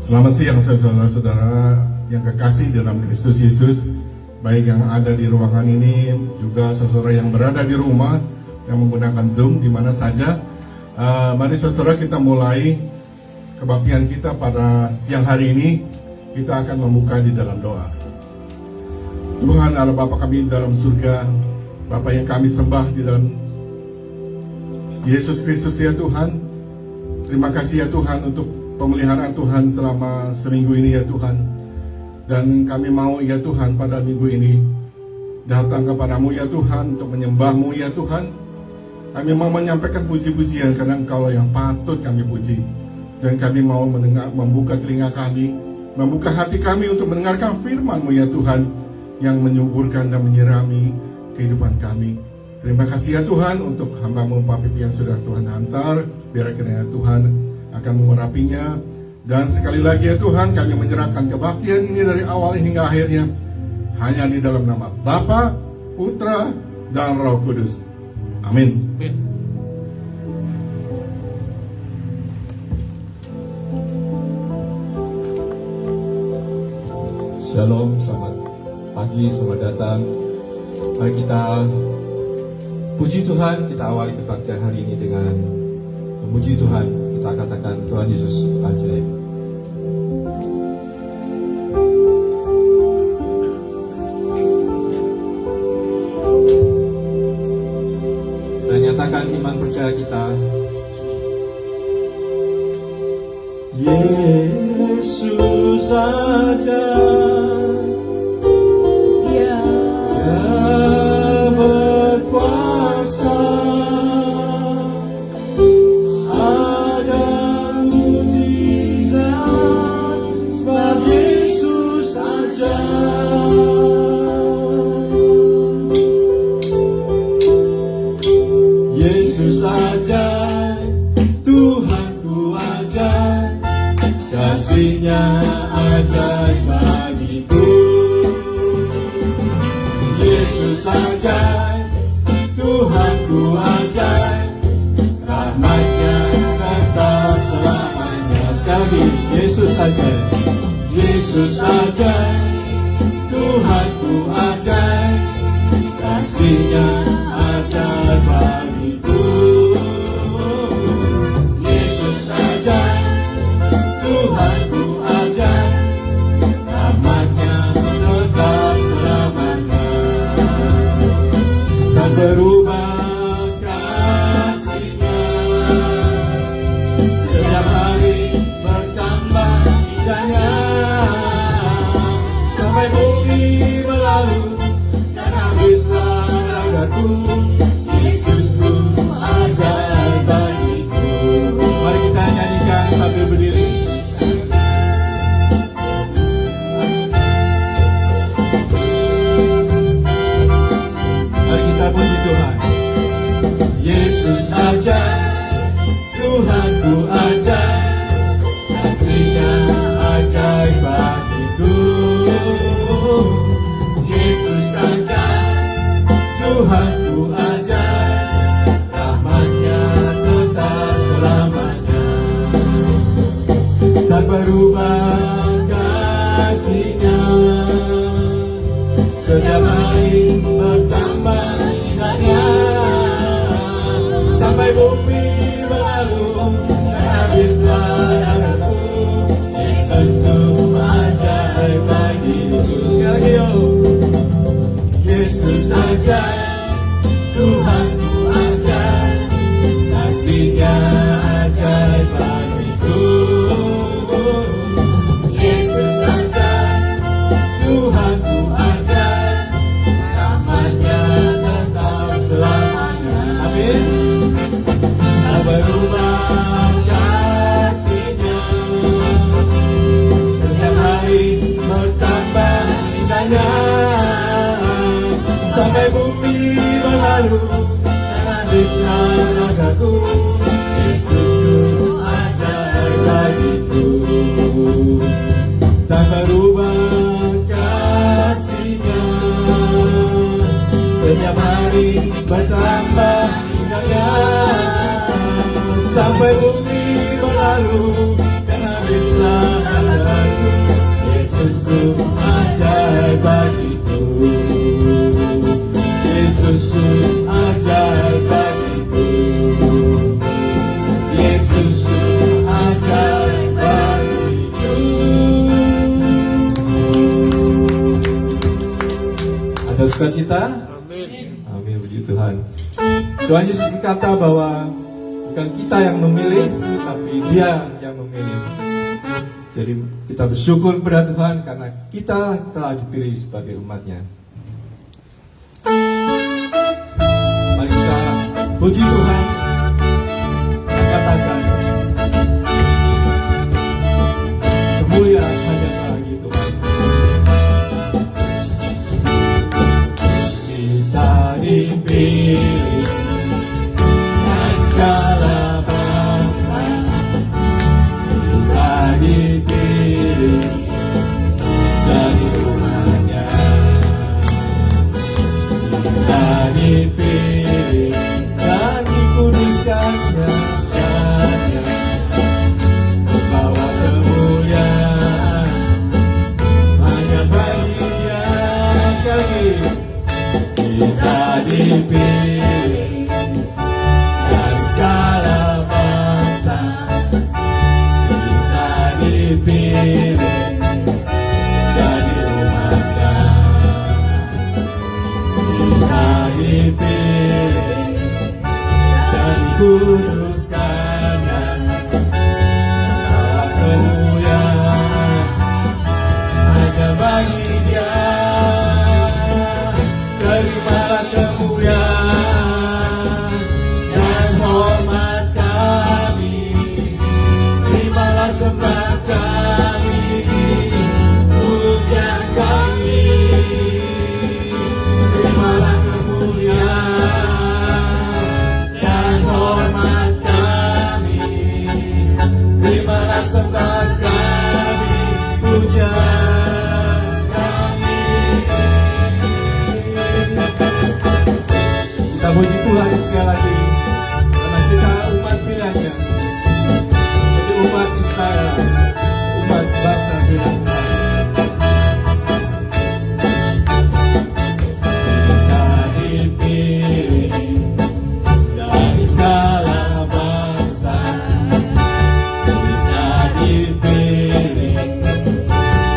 Selamat siang saudara-saudara yang kekasih dalam Kristus Yesus, baik yang ada di ruangan ini, juga saudara yang berada di rumah yang menggunakan Zoom di mana saja. Mari saudara kita mulai kebaktian kita pada siang hari ini. Kita akan membuka di dalam doa. Tuhan Allah Bapa kami dalam surga, Bapa yang kami sembah di dalam Yesus Kristus ya Tuhan. Terima kasih ya Tuhan untuk pemeliharaan Tuhan selama seminggu ini ya Tuhan. Dan kami mau ya Tuhan pada minggu ini datang kepadamu ya Tuhan untuk menyembahmu ya Tuhan. Kami mau menyampaikan puji-pujian karena Engkau yang patut kami puji. Dan kami mau membuka telinga kami, membuka hati kami untuk mendengarkan firman-Mu ya Tuhan, yang menyuburkan dan menyirami kehidupan kami. Terima kasih ya Tuhan untuk hamba-Mu Pak Pipi yang sudah Tuhan hantar. Biar kiranya Tuhan akan mengurapinya. Dan sekali lagi ya Tuhan, kami menyerahkan kebaktian ini dari awal hingga akhirnya hanya di dalam nama Bapa, Putra, dan Roh Kudus. Amin. Shalom, selamat pagi, selamat datang. Mari kita puji Tuhan. Kita awali kebaktian hari ini dengan memuji Tuhan. Kita katakan Tuhan Yesus ajaib. Kita nyatakan iman percaya kita. Yesus aja berkuasa, ada mujizat sebab Yesus aja. Yesus aja, Tuhanku aja, kasih-Nya ajaib bagiku. Yesus ajaib, Tuhanku ajaib, rahmat-Nya tetap selamanya. Sekali lagi, Yesus ajaib, Yesus ajaib, Tuhanku ajaib, kasih-Nya ajaib bagiku. Yesus ajaib, Tuhanku ajaib, rahmat-Nya tetap selamanya. Tak berubah kasih-Nya, setiap hari bertambah indahnya. Sampai bumi berlalu dan habislah ragaku, Yesus tu ajaib bagiku. Mari kita nyanyikan sambil berdiri. Mari kita puji Tuhan. Yesus ajaib, Tuhanku ajaib, kasih-Nya ajaib bagiku. Yesus ajaib, Tuhanku ajaib, rahmat-Nya tetap selamanya. Tak berubah kasih-Nya, setiap hari bertambah indahnya. Sampai bumi berlalu dan habislah ragaku, Yesus tu ajaib bagiku. Sekali lagi yo. Yesus ajaib, Tuhanku ajaib, kasih-Nya ajaib bagiku. Yesus ajaib, Tuhanku ajaib, rahmat-Nya tetap selamanya. Amin. Tak berubah kasih-Nya, setiap hari bertambah indahnya. Sampai bumi berlalu dan habislah ragaku, Yesus tu ajaib bagiku. Tak berubah kasih-Nya, setiap hari bertambah indahnya. Sampai bumi berlalu dan habislah ragaku, Tuhan Yesus berkata bahwa bukan kita yang memilih, tapi Dia yang memilih. Jadi kita bersyukur kepada Tuhan karena kita telah dipilih sebagai umat-Nya. Mari kita puji Tuhan, katakan kemuliaan hanya bagi Tuhan. Kita dipilih dari segala bangsa, kita dipilih jadi umat-Nya. Kita dipilih dan dikuduskan-Nya, membawa kemuliaan hanya bagi Dia. Sekali lagi, kita dipilih dari segala bangsa, kita dipilih jadi umat-Nya. Kita dipilih dan dikuduskan-Nya, membawa kemuliaan hanya bagi Dia. Terimalah kemuliaan dan hormat kami, terimalah sembah kami, pujian kami. Terimalah kemuliaan dan hormat kami, terimalah sembah kami, pujian. Kita puji Tuhan sekali lagi karena kita umat pilihan-Nya, jadi umat Israel, umat bangsa pilihan Tuhan. Kita dipilih dari segala bangsa, kita dipilih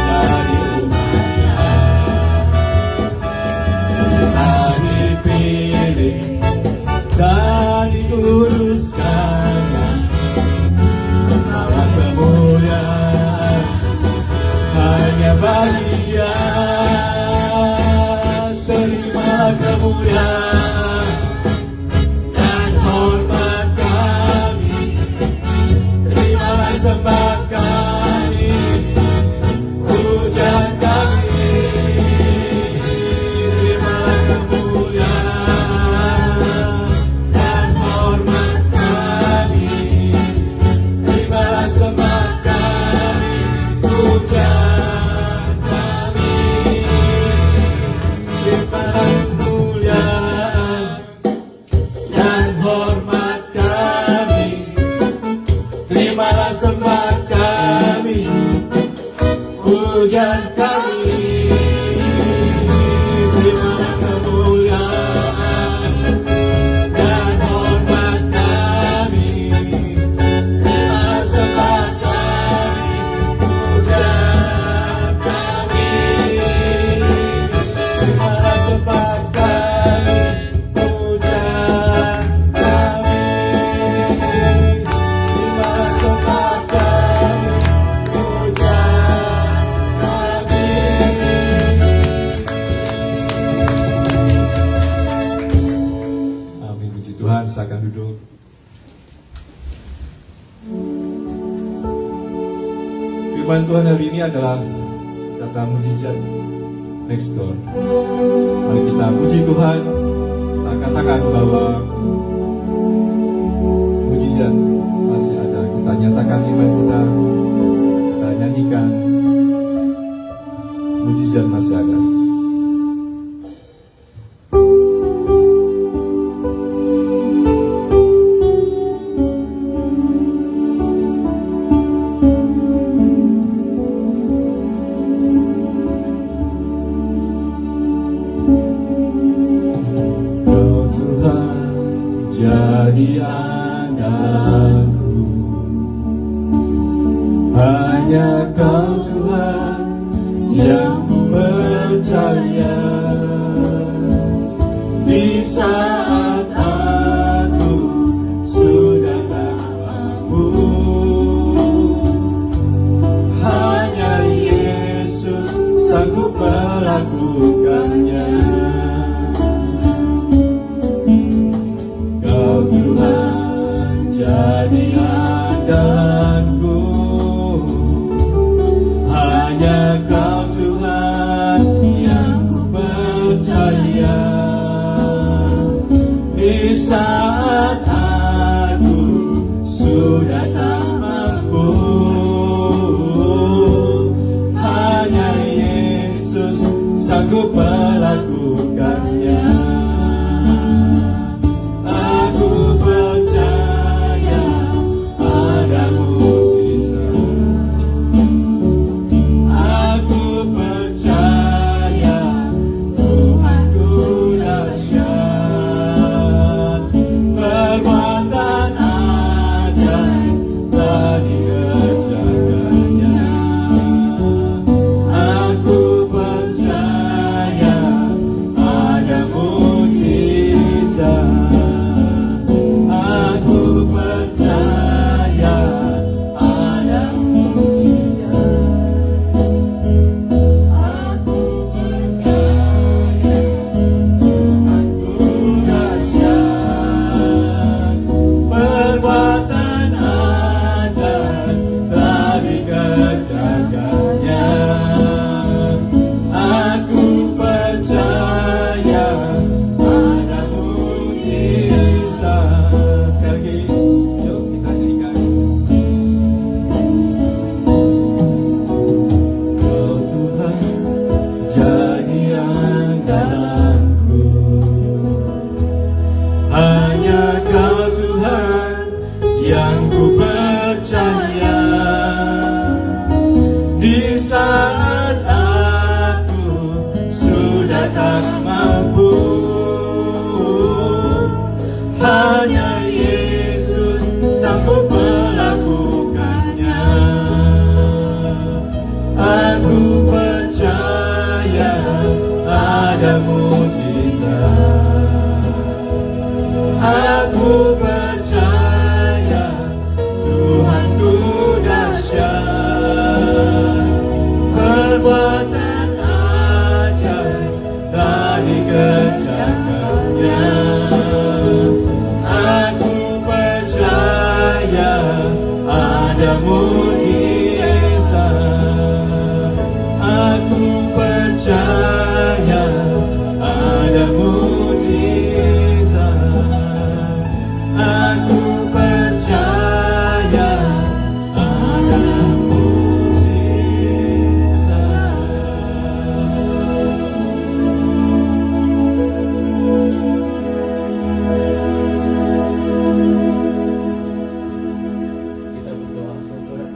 jadi umat-Nya. Kita dipilih dan dikuduskan-Nya, membawa kemuliaan hanya bagi Dia. Terimalah kemuliaan dan hormat kami, terimalah sembah kami, pujian kami. Terimalah kemuliaan dan hormat kami, terimalah sembah kami, pujian kami. Terimalah kemuliaan dan hormat kami, terimalah sembah kami, pujian kami. Terimalah kemuliaan dan hormat kami, terimalah sembah kami, pujian kami. Terimalah sembah kami, pujian kami. Terimalah sembah kami, pujian kami. Amin. Puji Tuhan, silakan duduk. Firman Tuhan hari ini adalah kata mujizat next door. Mari kita puji Tuhan, kita katakan bahwa mujizat masih ada. Kita nyatakan iman kita, kita nyanyikan mujizat masih ada. Kau Tuhan jadi andalanku, hanya Kau Tuhan yang ku percaya. Di saat sudah tak mampu. Hanya Yesus sanggup melakukannya. Aku percaya ada mujizat. Aku percaya Tuhanku dahsyat. Perbuatan ajaib telah dikerjakannya. Aku percaya ada mujizat. Aku percaya ada mujizat. Aku percaya Tuhanku dahsyat. Perbuatan ajaib telah dikerjakannya. Aku percaya ada mujizat. Sekali lagi, yuk kita nyanyikan. Kau Tuhan jadi andalanku. Hanya Kau Tuhan yang ku percaya. Di saat aku sudah tak mampu, hanya Yesus sanggup melakukannya. Aku percaya ada mujizat. Aku percaya Tuhanku dahsyat. Perbuatan ajaib telah dikerjakannya. Aku percaya ada mujizat. Aku percaya ada mujizat. Aku percaya ada mujizat. Kita berdoa, saudara.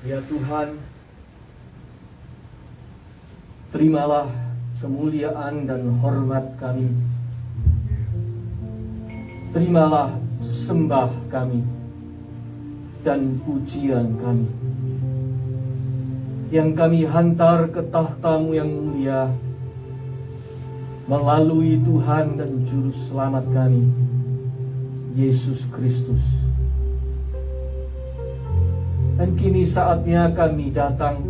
Ya Tuhan, terimalah kemuliaan dan hormat kami. Terimalah sembah kami dan pujian kami yang kami hantar ke tahta-Mu yang mulia melalui Tuhan dan Juru Selamat kami, Yesus Kristus. Dan kini saatnya kami datang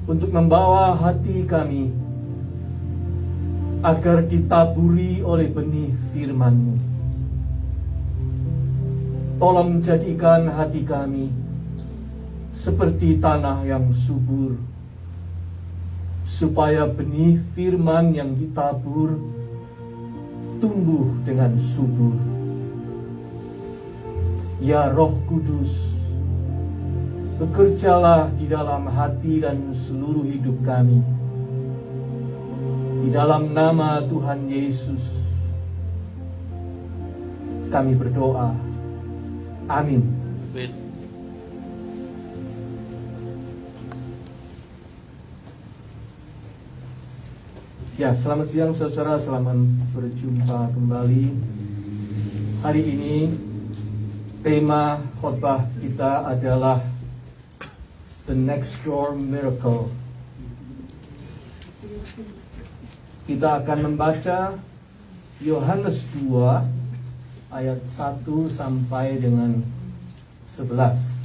untuk membawa hati kami agar ditaburi oleh benih firman-Mu. Tolong jadikan hati kami seperti tanah yang subur, supaya benih firman yang ditabur tumbuh dengan subur. Ya Roh Kudus, bekerjalah di dalam hati dan seluruh hidup kami. Di dalam nama Tuhan Yesus kami berdoa. Amin. Ya, selamat siang saudara, selamat berjumpa kembali. Hari ini tema khotbah kita adalah The Next Door Miracle. Kita akan membaca Yohanes 2 ayat 1 sampai dengan 11.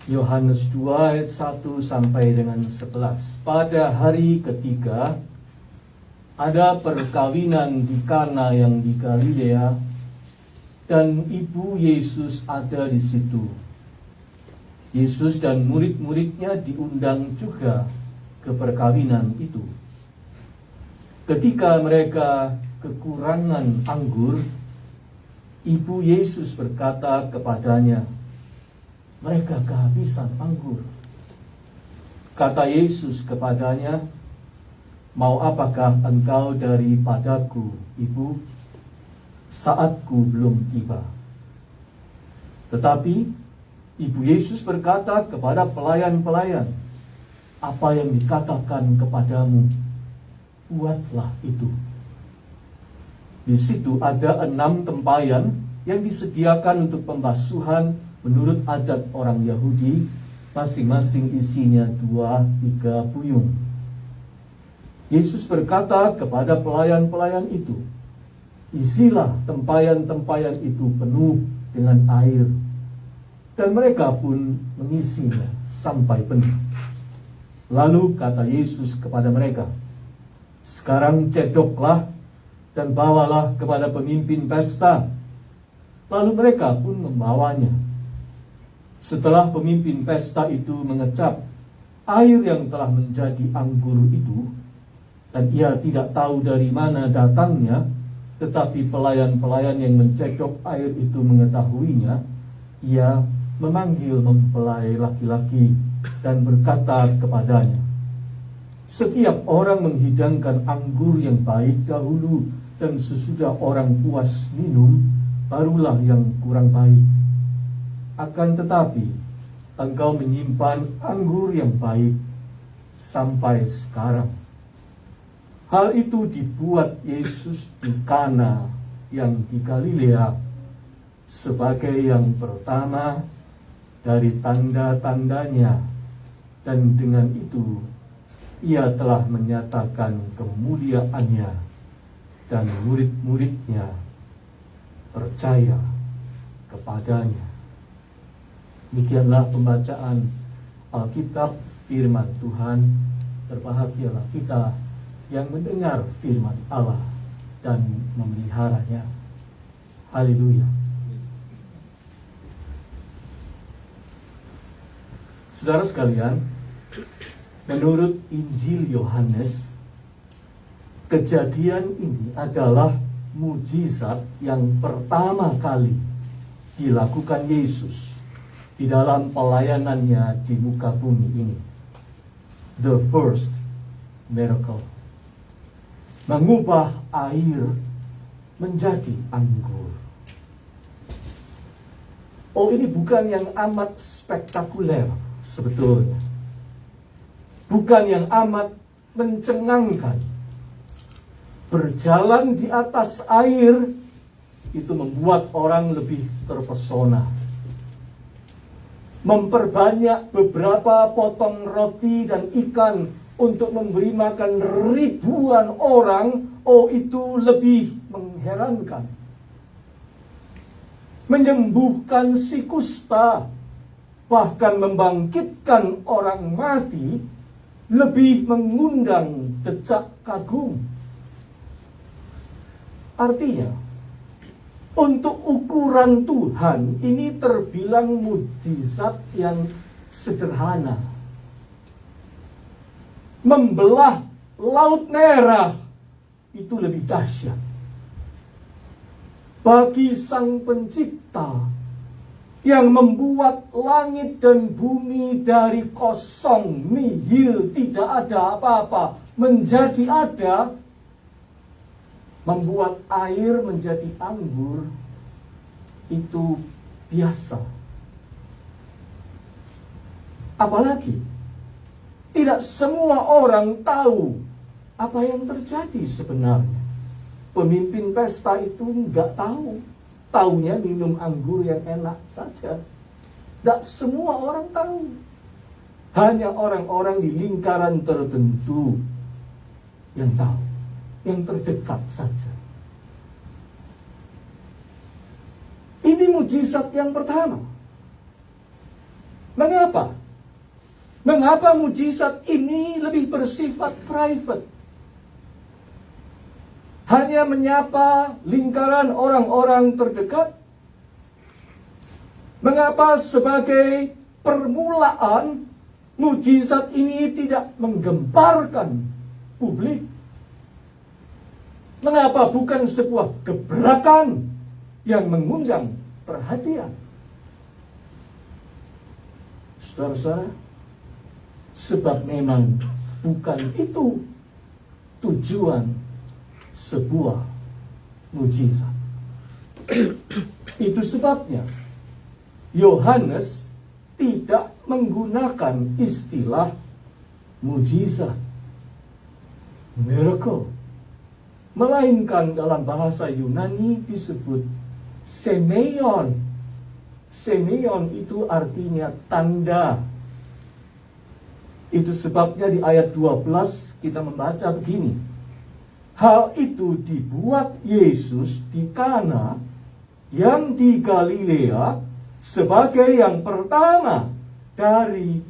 Yohanes 2 ayat 1 sampai dengan 11. Pada hari ketiga ada perkawinan di Kana yang di Galilea, dan ibu Yesus ada di situ. Yesus dan murid-muridnya diundang juga ke perkawinan itu. Ketika mereka kekurangan anggur, ibu Yesus berkata kepadanya, "Mereka kehabisan anggur." Kata Yesus kepadanya, "Mau apakah engkau daripadaku, ibu? Saatku belum tiba." Tetapi Ibu Yesus berkata kepada pelayan-pelayan, "Apa yang dikatakan kepadamu, buatlah itu." Di situ ada 6 tempayan yang disediakan untuk pembasuhan menurut adat orang Yahudi, masing-masing isinya 2-3 puyung. Yesus berkata kepada pelayan-pelayan itu, "Isilah tempayan-tempayan itu penuh dengan air." Dan mereka pun mengisinya sampai penuh. Lalu kata Yesus kepada mereka, "Sekarang cedoklah dan bawalah kepada pemimpin pesta." Lalu mereka pun membawanya. Setelah pemimpin pesta itu mengecap air yang telah menjadi anggur itu, dan ia tidak tahu dari mana datangnya, tetapi pelayan-pelayan yang mencedok air itu mengetahuinya, ia memanggil mempelai laki-laki dan berkata kepadanya, "Setiap orang menghidangkan anggur yang baik dahulu, dan sesudah orang puas minum, barulah yang kurang baik. Akan tetapi, engkau menyimpan anggur yang baik sampai sekarang." Hal itu dibuat Yesus di Kana yang di Galilea sebagai yang pertama dari tanda-tandanya, dan dengan itu ia telah menyatakan kemuliaannya, dan murid-muridnya percaya kepadanya. Demikianlah pembacaan Alkitab, firman Tuhan. Berbahagialah kita yang mendengar firman Allah dan memeliharanya. Haleluya. Saudara sekalian, menurut Injil Yohanes, kejadian ini adalah mujizat yang pertama kali dilakukan Yesus di dalam pelayanannya di muka bumi ini. The first miracle. Mengubah air menjadi anggur. Oh, ini bukan yang amat spektakuler sebetulnya. Bukan yang amat mencengangkan. Berjalan di atas air itu membuat orang lebih terpesona. Memperbanyak beberapa potong roti dan ikan untuk memberi makan ribuan orang, oh itu lebih mengherankan. Menyembuhkan si kusta, bahkan membangkitkan orang mati, lebih mengundang decak kagum. Artinya, untuk ukuran Tuhan ini terbilang mujizat yang sederhana. Membelah Laut Merah itu lebih dahsyat. Bagi Sang Pencipta yang membuat langit dan bumi dari kosong, nihil, tidak ada apa-apa, menjadi ada, membuat air menjadi anggur, itu biasa. Apalagi tidak semua orang tahu apa yang terjadi sebenarnya. Pemimpin pesta itu nggak tahu. Taunya minum anggur yang enak saja. Tidak semua orang tahu. Hanya orang-orang di lingkaran tertentu yang tahu. Yang terdekat saja. Ini mujizat yang pertama. Mengapa? Mengapa mujizat ini lebih bersifat private? Hanya menyapa lingkaran orang-orang terdekat? Mengapa sebagai permulaan mujizat ini tidak menggemparkan publik? Mengapa bukan sebuah gebrakan yang mengundang perhatian? Saudara-saudara, sebab memang bukan itu tujuan sebuah mujizat. Itu sebabnya Yohanes tidak menggunakan istilah mujizat, miracle, melainkan dalam bahasa Yunani disebut semeion. Semeion itu artinya tanda. Itu sebabnya di ayat 12 kita membaca begini. Hal itu dibuat Yesus di Kana yang di Galilea sebagai yang pertama dari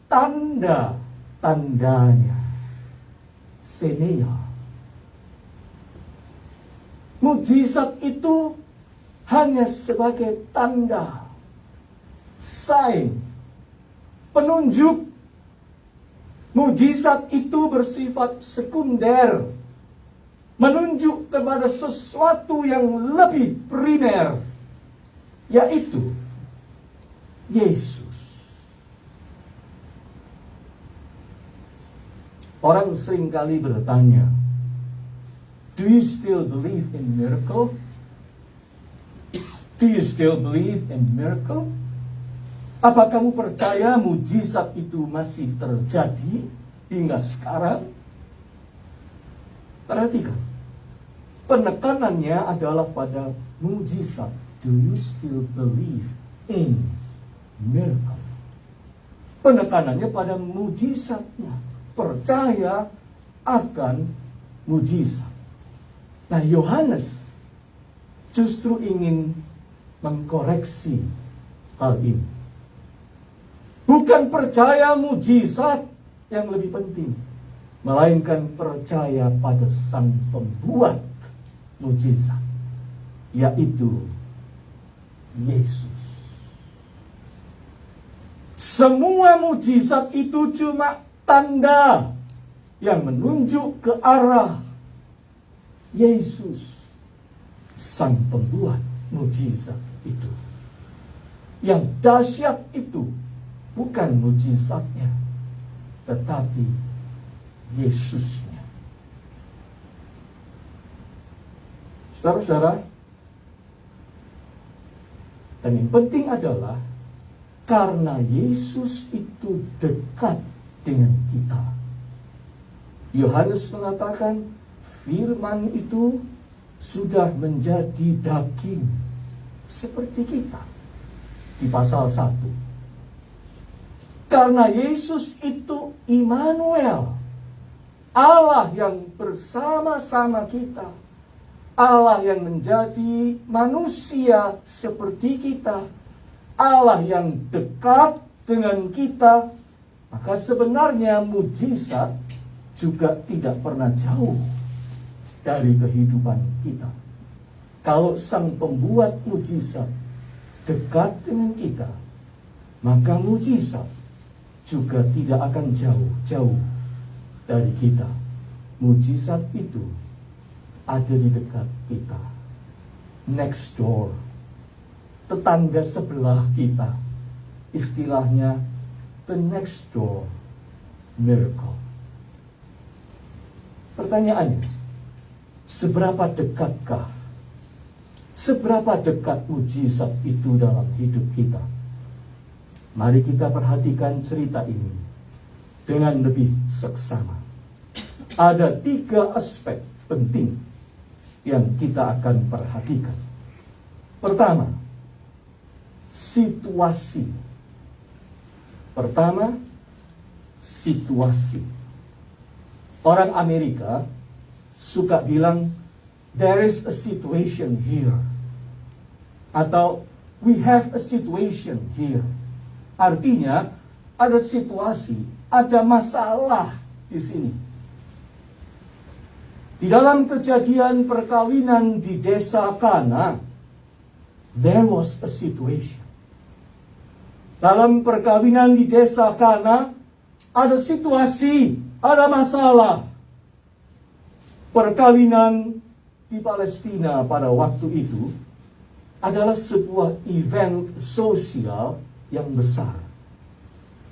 tanda-tandanya. Semeion. Mujizat itu hanya sebagai tanda, sign, penunjuk. Mujizat itu bersifat sekunder, menunjuk kepada sesuatu yang lebih primer, yaitu Yesus. Orang seringkali bertanya, do you still believe in miracle? Do you still believe in miracle? Apa kamu percaya mujizat itu masih terjadi hingga sekarang? Perhatikan. Penekanannya adalah pada mujizat. Do you still believe in miracle? Penekanannya pada mujizatnya. Percaya akan mujizat. Nah, Yohanes justru ingin mengkoreksi hal ini. Bukan percaya mujizat yang lebih penting, melainkan percaya pada Sang Pembuat mujizat, yaitu Yesus. Semua mujizat itu cuma tanda yang menunjuk ke arah Yesus, Sang Pembuat mujizat itu. Yang dahsyat itu bukan mujizatnya, tetapi Yesusnya. Saudara-saudara, dan yang penting adalah karena Yesus itu dekat dengan kita. Yohanes mengatakan firman itu sudah menjadi daging seperti kita di pasal 1. Karena Yesus itu Immanuel, Allah yang bersama-sama kita, Allah yang menjadi manusia seperti kita, Allah yang dekat dengan kita, maka sebenarnya mujizat juga tidak pernah jauh dari kehidupan kita. Kalau Sang Pembuat mujizat dekat dengan kita, maka mujizat juga tidak akan jauh-jauh dari kita. Mujizat itu ada di dekat kita, next door, tetangga sebelah kita. Istilahnya the next door miracle. Pertanyaannya, seberapa dekatkah, seberapa dekat mujizat itu dalam hidup kita? Mari kita perhatikan cerita ini dengan lebih seksama. Ada 3 aspek penting yang kita akan perhatikan. Pertama, situasi. Situasi. Orang Amerika suka bilang, there is a situation here. Atau, we have a situation here. Artinya, ada situasi, ada masalah di sini. Di dalam kejadian perkawinan di desa Kana, there was a situation. Dalam perkawinan di desa Kana, ada situasi, ada masalah. Perkawinan di Palestina pada waktu itu adalah sebuah event sosial yang besar.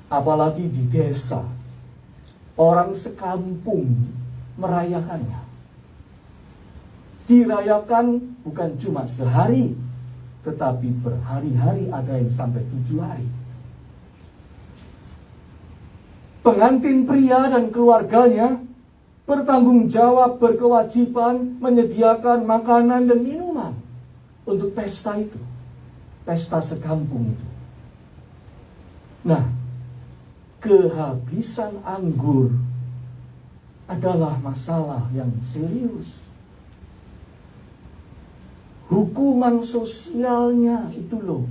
Apalagi di desa, orang sekampung merayakannya. Dirayakan bukan cuma sehari, tetapi berhari-hari, ada yang sampai 7 hari. Pengantin pria dan keluarganya bertanggung jawab, berkewajiban menyediakan makanan dan minuman untuk pesta itu, pesta sekampung itu. Nah, kehabisan anggur adalah masalah yang serius. Hukuman sosialnya itu loh,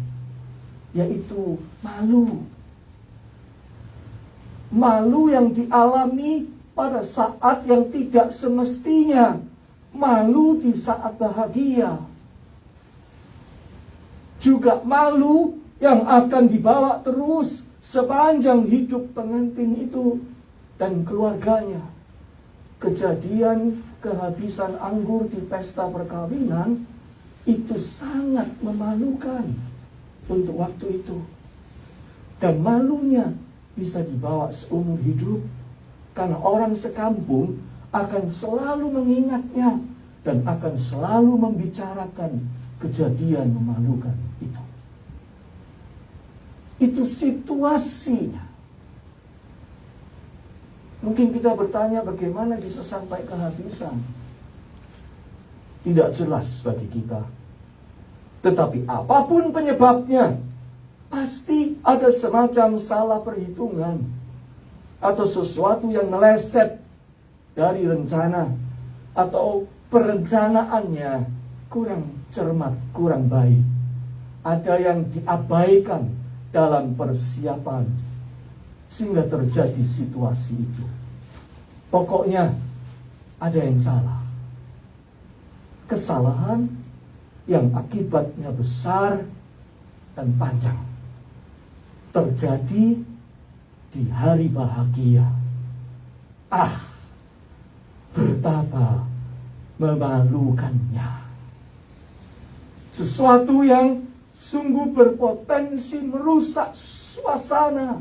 yaitu malu. Malu yang dialami pada saat yang tidak semestinya. Malu di saat bahagia. Juga malu yang akan dibawa terus sepanjang hidup pengantin itu dan keluarganya. Kejadian kehabisan anggur di pesta perkawinan itu sangat memalukan untuk waktu itu. Dan malunya bisa dibawa seumur hidup, karena orang sekampung akan selalu mengingatnya dan akan selalu membicarakan kejadian memalukan itu. Itu situasinya. Mungkin kita bertanya, bagaimana bisa sampai kehabisan? Tidak jelas bagi kita. Tetapi apapun penyebabnya, pasti ada semacam salah perhitungan atau sesuatu yang meleset dari rencana, atau perencanaannya kurang cermat, kurang baik. Ada yang diabaikan dalam persiapan sehingga terjadi situasi itu. Pokoknya ada yang salah. Kesalahan yang akibatnya besar dan panjang terjadi di hari bahagia. Betapa memalukannya. Sesuatu yang sungguh berpotensi merusak suasana,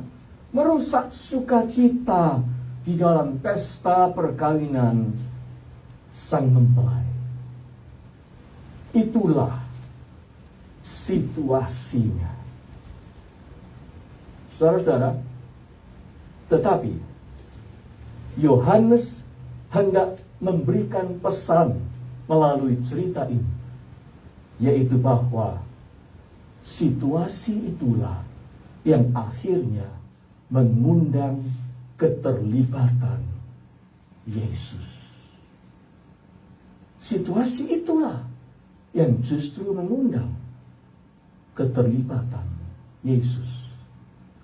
merusak sukacita di dalam pesta perkawinan sang mempelai. Itulah situasinya. Saudara-saudara, tetapi Yohanes hendak memberikan pesan melalui cerita ini, yaitu bahwa situasi itulah yang akhirnya mengundang keterlibatan Yesus. Situasi itulah yang justru mengundang keterlibatan Yesus.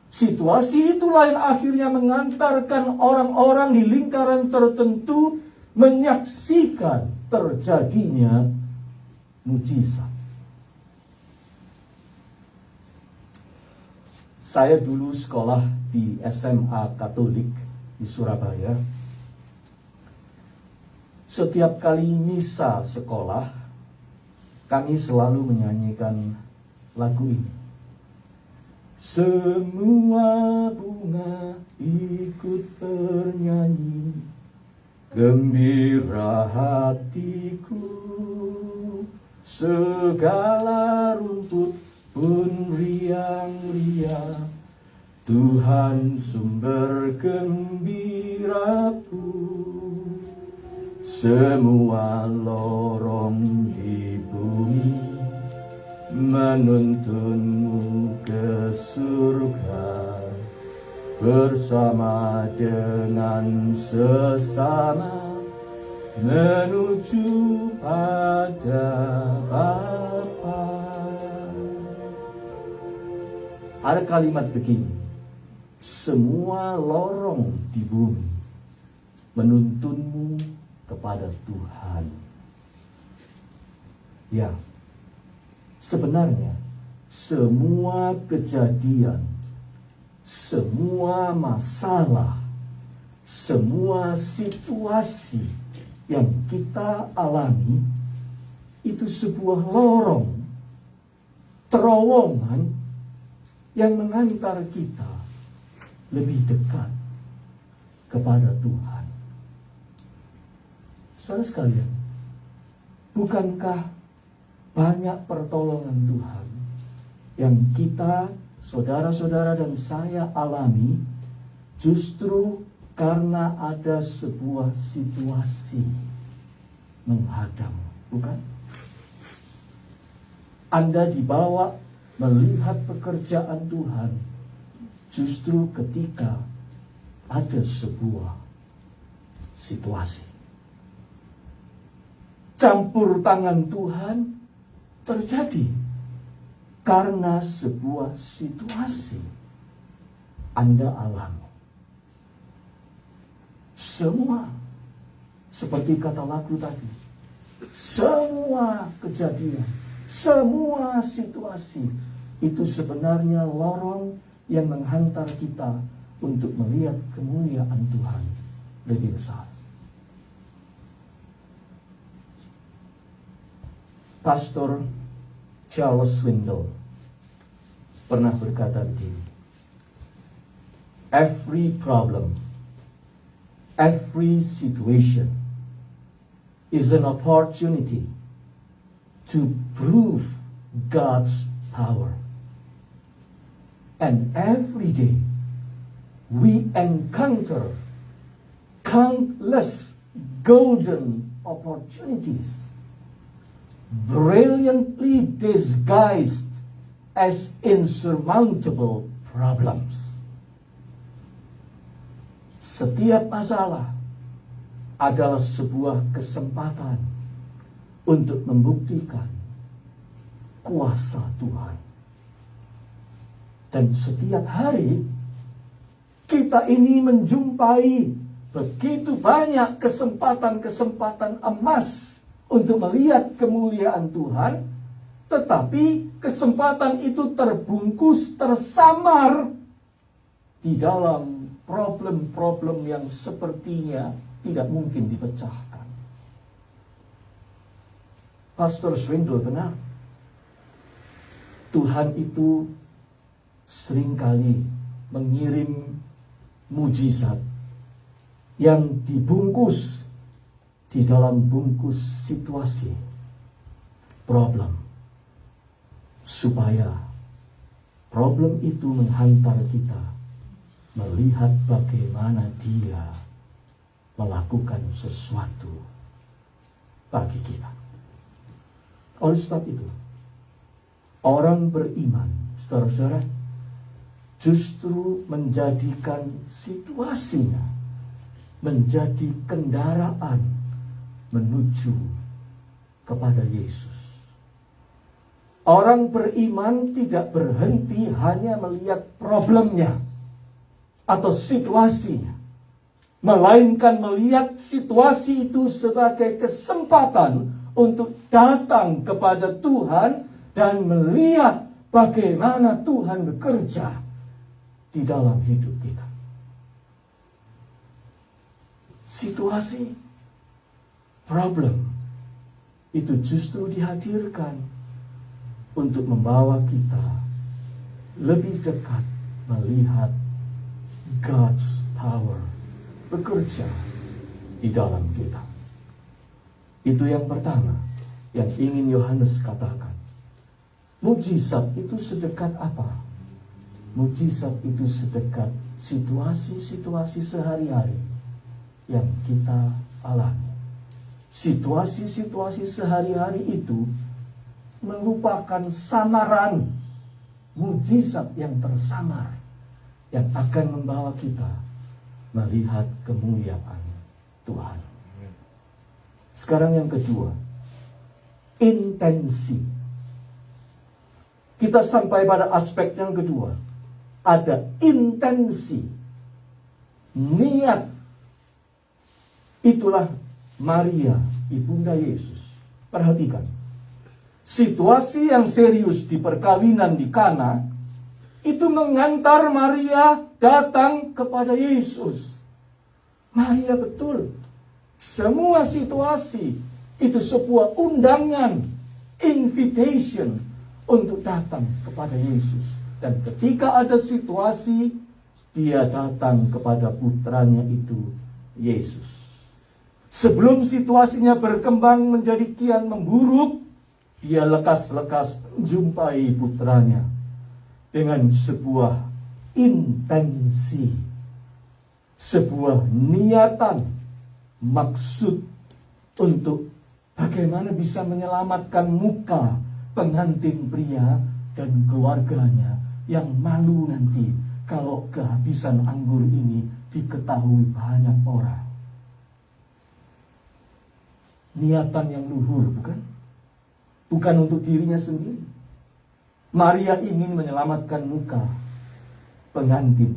Situasi itulah yang akhirnya mengantarkan orang-orang di lingkaran tertentu menyaksikan terjadinya mujizat. Saya dulu sekolah di SMA Katolik di Surabaya. Setiap kali misa sekolah, kami selalu menyanyikan lagu ini. Semua bunga ikut bernyanyi, gembira hatiku, segala rumput pun riang-riang, Tuhan sumber gembiraku. Semua lorong di bumi menuntunmu ke surga, bersama dengan sesama menuju pada Bapa. Ada kalimat begini, semua lorong di bumi menuntunmu kepada Tuhan. Ya, sebenarnya semua kejadian semua masalah, semua situasi yang kita alami itu sebuah lorong, terowongan yang mengantar kita lebih dekat kepada Tuhan. Saudara sekalian, bukankah banyak pertolongan Tuhan yang kita, saudara-saudara dan saya alami justru karena ada sebuah situasi menghadang, bukan? Anda dibawa melihat pekerjaan Tuhan justru ketika ada sebuah situasi. Campur tangan Tuhan terjadi karena sebuah situasi Anda alami. Semua, seperti kata lagu tadi, semua kejadian, semua situasi itu sebenarnya lorong yang menghantar kita untuk melihat kemuliaan Tuhan lebih besar. Pastor Charles Swindoll pernah berkata begini, every problem, every situation is an opportunity to prove God's power. And every day we encounter countless golden opportunities, brilliantly disguised as insurmountable problems. Setiap masalah adalah sebuah kesempatan untuk membuktikan kuasa Tuhan. Dan setiap hari kita ini menjumpai begitu banyak kesempatan-kesempatan emas untuk melihat kemuliaan Tuhan, tetapi kesempatan itu terbungkus, tersamar di dalam problem-problem yang sepertinya tidak mungkin dipecahkan. Pastor Swindoll benar. Tuhan itu seringkali mengirim mujizat yang dibungkus di dalam bungkus situasi, problem, supaya problem itu menghantar kita melihat bagaimana Dia melakukan sesuatu bagi kita. Oleh sebab itu, orang beriman, saudara-saudara, justru menjadikan situasinya menjadi kendaraan menuju kepada Yesus. Orang beriman tidak berhenti hanya melihat problemnya atau situasinya, melainkan melihat situasi itu sebagai kesempatan untuk datang kepada Tuhan dan melihat bagaimana Tuhan bekerja di dalam hidup kita. Situasi, problem itu justru dihadirkan untuk membawa kita lebih dekat melihat God's power bekerja di dalam kita. Itu yang pertama yang ingin Yohanes katakan. Mujizat itu sedekat apa? Mujizat itu sedekat situasi-situasi sehari-hari yang kita alami. Situasi-situasi sehari-hari itu merupakan samaran mujizat yang tersamar yang akan membawa kita melihat kemuliaan Tuhan. Sekarang yang kedua, intensi. Kita sampai pada aspek yang kedua. Ada intensi, niat. Itulah Maria, ibunda Yesus. Perhatikan. Situasi yang serius di perkawinan di Kana itu mengantar Maria datang kepada Yesus. Maria betul. Semua situasi itu sebuah undangan, invitation untuk datang kepada Yesus. Dan ketika ada situasi, dia datang kepada putranya itu, Yesus. Sebelum situasinya berkembang menjadi kian memburuk, dia lekas-lekas menjumpai putranya dengan sebuah intensi, sebuah niatan, maksud untuk bagaimana bisa menyelamatkan muka pengantin pria dan keluarganya yang malu nanti kalau kehabisan anggur ini diketahui banyak orang. Niatan yang luhur, bukan? Bukan untuk dirinya sendiri. Maria ingin menyelamatkan muka pengantin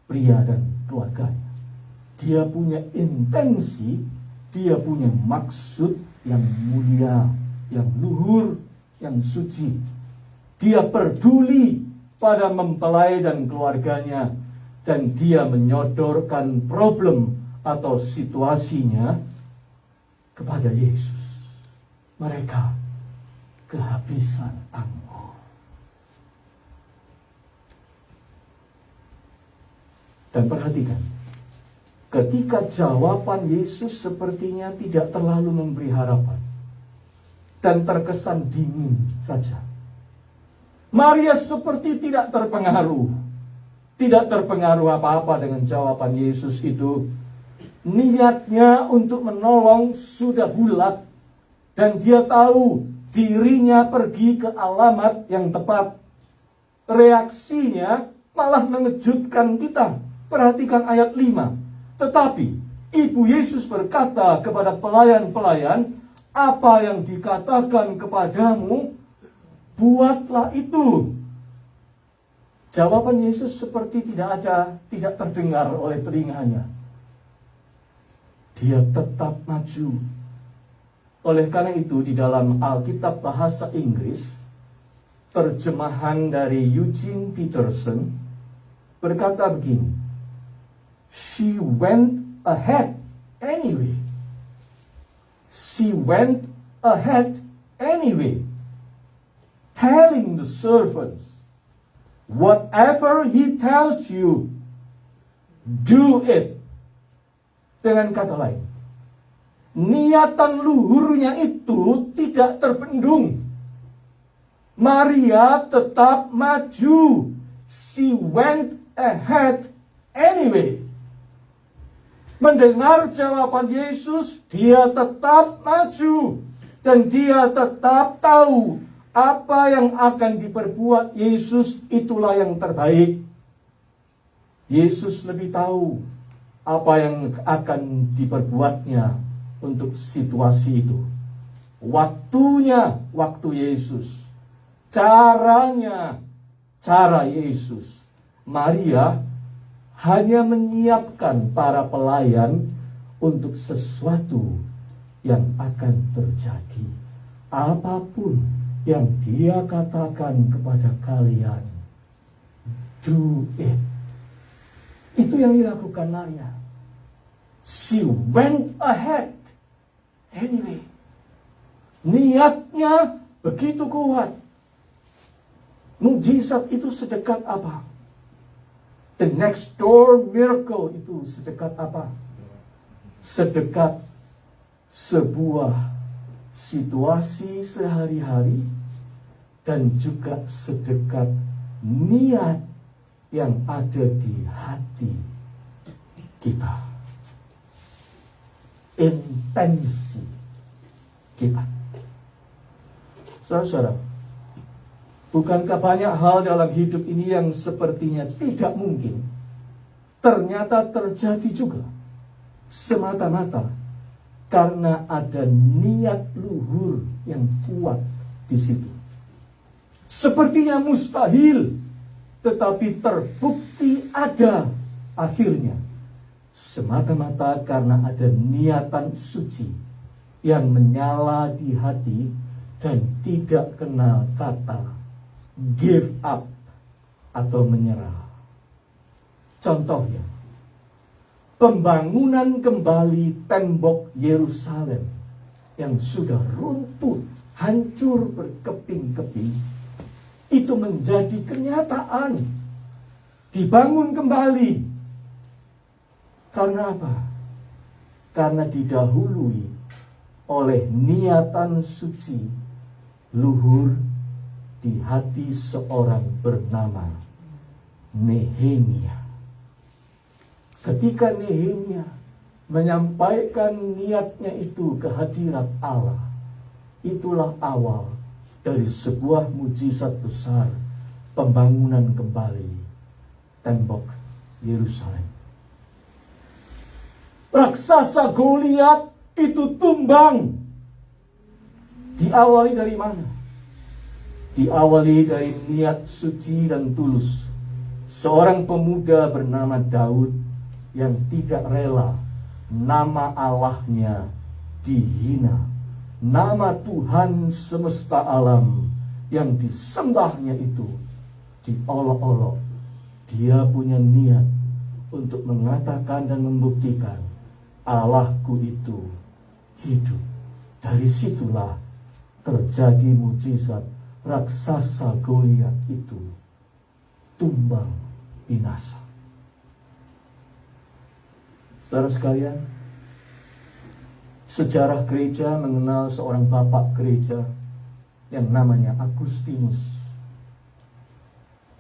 pria dan keluarganya. Dia punya intensi, dia punya maksud yang mulia, yang luhur, yang suci. Dia peduli pada mempelai dan keluarganya, dan dia menyodorkan problem atau situasinya kepada Yesus. Mereka kehabisan anggur. Dan perhatikan, ketika jawaban Yesus sepertinya tidak terlalu memberi harapan dan terkesan dingin saja, Maria seperti tidak terpengaruh apa-apa dengan jawaban Yesus itu. Niatnya untuk menolong sudah bulat, dan dia tahu dirinya pergi ke alamat yang tepat. Reaksinya malah mengejutkan kita. Perhatikan ayat 5. Tetapi Ibu Yesus berkata kepada pelayan-pelayan, apa yang dikatakan kepadamu, buatlah itu. Jawaban Yesus seperti tidak terdengar oleh telinganya. Dia tetap maju. Oleh karena itu, di dalam Alkitab bahasa Inggris, terjemahan dari Eugene Peterson berkata begini, she went ahead anyway. She went ahead anyway, telling the servants, whatever he tells you, do it. Dengan kata lain, niatan luhurnya itu tidak terbendung. Maria tetap maju. She went ahead anyway. Mendengar jawaban Yesus, dia tetap maju. Dan dia tetap tahu apa yang akan diperbuat Yesus itulah yang terbaik. Yesus lebih tahu apa yang akan diperbuatnya untuk situasi itu. Waktunya, waktu Yesus. Caranya, cara Yesus. Maria hanya menyiapkan para pelayan untuk sesuatu yang akan terjadi. Apapun yang dia katakan kepada kalian, do it. Itu yang dilakukan Maria. She went ahead anyway. Niatnya begitu kuat. Mukjizat itu sedekat apa? The next door miracle itu sedekat apa? Sedekat sebuah situasi sehari-hari dan juga sedekat niat yang ada di hati kita. Intensi kita. Saudara-saudara, bukankah banyak hal dalam hidup ini yang sepertinya tidak mungkin ternyata terjadi juga semata-mata karena ada niat luhur yang kuat di situ. Sepertinya mustahil, tetapi terbukti ada akhirnya. Semata-mata karena ada niatan suci yang menyala di hati dan tidak kenal kata give up atau menyerah. Contohnya, pembangunan kembali tembok Yerusalem yang sudah runtuh, hancur berkeping-keping, itu menjadi kenyataan. Dibangun kembali. Karena apa? Karena didahului oleh niatan suci luhur di hati seorang bernama Nehemia. Ketika Nehemia menyampaikan niatnya itu ke hadirat Allah, itulah awal dari sebuah mujizat besar, pembangunan kembali tembok Yerusalem. Raksasa Goliat itu tumbang. Diawali dari mana? Diawali dari niat suci dan tulus seorang pemuda bernama Daud yang tidak rela nama Allahnya dihina, nama Tuhan semesta alam yang disembahnya itu diolok-olok. Dia punya niat untuk mengatakan dan membuktikan Allahku itu hidup. Dari situlah terjadi mujizat, raksasa Goliat itu tumbang binasa. Saudara sekalian, sejarah gereja mengenal seorang bapak gereja yang namanya Agustinus.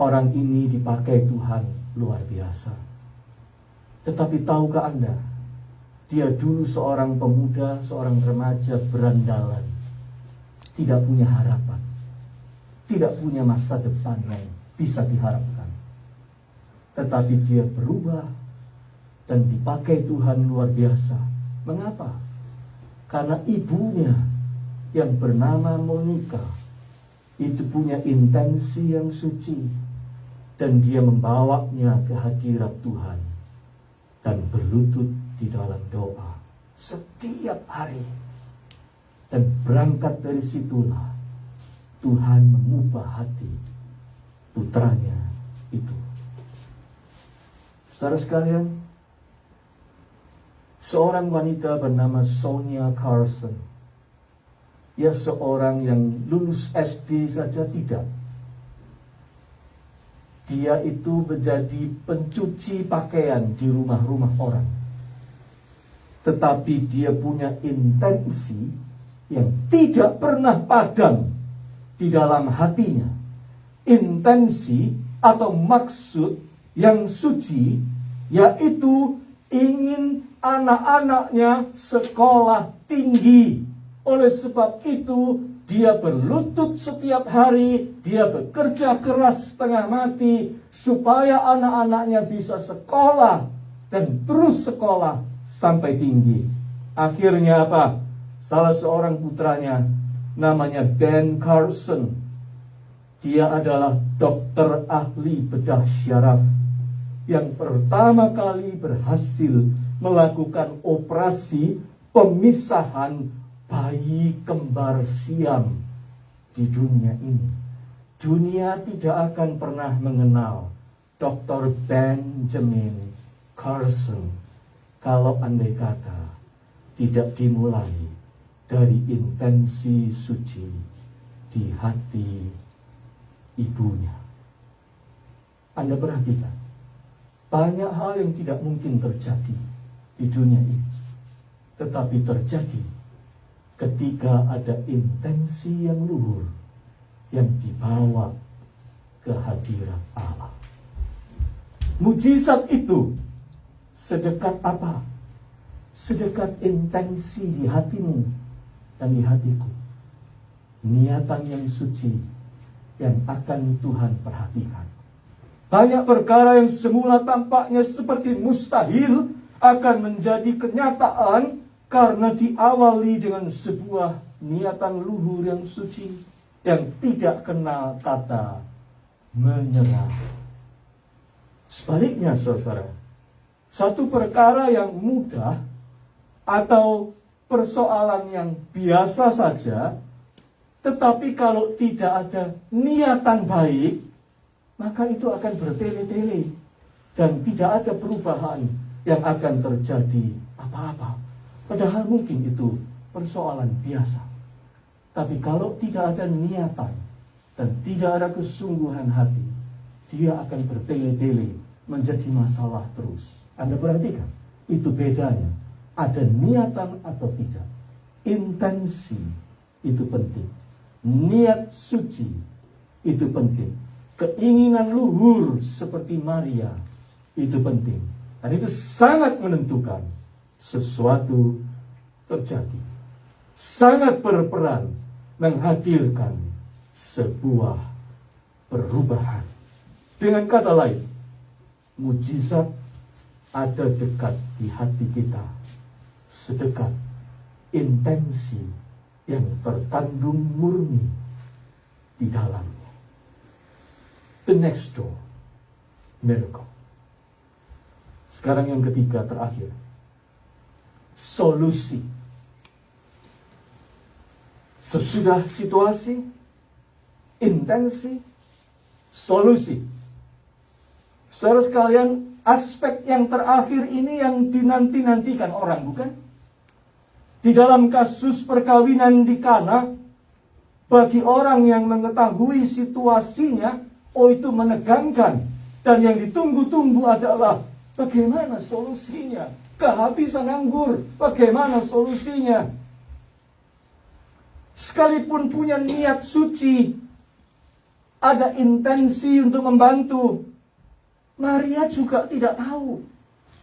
Orang ini dipakai Tuhan luar biasa. Tetapi tahukah Anda, dia dulu seorang pemuda, seorang remaja berandalan, tidak punya harapan, tidak punya masa depan yang bisa diharapkan. Tetapi dia berubah dan dipakai Tuhan luar biasa. Mengapa? Karena ibunya yang bernama Monica itu punya intensi yang suci, dan dia membawanya ke hadirat Tuhan dan berlutut di dalam doa setiap hari. Dan berangkat dari situlah Tuhan mengubah hati putranya itu. Saudara sekalian, seorang wanita bernama Sonia Carson, ia seorang yang lulus SD saja tidak. Dia itu menjadi pencuci pakaian di rumah-rumah orang. Tetapi dia punya intensi yang tidak pernah padam di dalam hatinya. Intensi atau maksud yang suci, yaitu ingin anak-anaknya sekolah tinggi. Oleh sebab itu, dia berlutut setiap hari, dia bekerja keras setengah mati, supaya anak-anaknya bisa sekolah, dan terus sekolah sampai tinggi. Akhirnya apa? Salah seorang putranya, namanya Ben Carson, dia adalah dokter ahli bedah syaraf, yang pertama kali berhasil melakukan operasi pemisahan bayi kembar siam di dunia ini. Dunia tidak akan pernah mengenal Dr. Benjamin Carson kalau andai kata tidak dimulai dari intensi suci di hati ibunya. Anda perhatikan, banyak hal yang tidak mungkin terjadi di dunia ini, tetapi terjadi ketika ada intensi yang luhur yang dibawa ke hadirat Allah. Mujizat itu sedekat apa? Sedekat intensi di hatimu dan di hatiku. Niatan yang suci yang akan Tuhan perhatikan. Banyak perkara yang semula tampaknya seperti mustahil akan menjadi kenyataan karena diawali dengan sebuah niatan luhur yang suci, yang tidak kenal kata menyerah. Sebaliknya, saudara, satu perkara yang mudah atau persoalan yang biasa saja, tetapi kalau tidak ada niatan baik, maka itu akan bertele-tele dan tidak ada perubahan yang akan terjadi apa-apa. Padahal mungkin itu persoalan biasa. Tapi kalau tidak ada niatan dan tidak ada kesungguhan hati, dia akan bertele-tele menjadi masalah terus. Anda perhatikan, itu bedanya. Ada niatan atau tidak. Intensi itu penting. Niat suci itu penting. Keinginan luhur seperti Maria itu penting. Dan itu sangat menentukan sesuatu terjadi. Sangat berperan menghadirkan sebuah perubahan. Dengan kata lain, mujizat ada dekat di hati kita, sedekat intensi yang terkandung murni di dalamnya. The next door, miracle. Sekarang yang ketiga terakhir, solusi. Sesudah situasi, intensi, solusi. Saudara sekalian, aspek yang terakhir ini yang dinanti-nantikan orang, bukan? Di dalam kasus perkawinan di Kana, bagi orang yang mengetahui situasinya, itu menegangkan. Dan yang ditunggu-tunggu adalah bagaimana solusinya? Kehabisan anggur, bagaimana solusinya? Sekalipun punya niat suci, ada intensi untuk membantu, Maria juga tidak tahu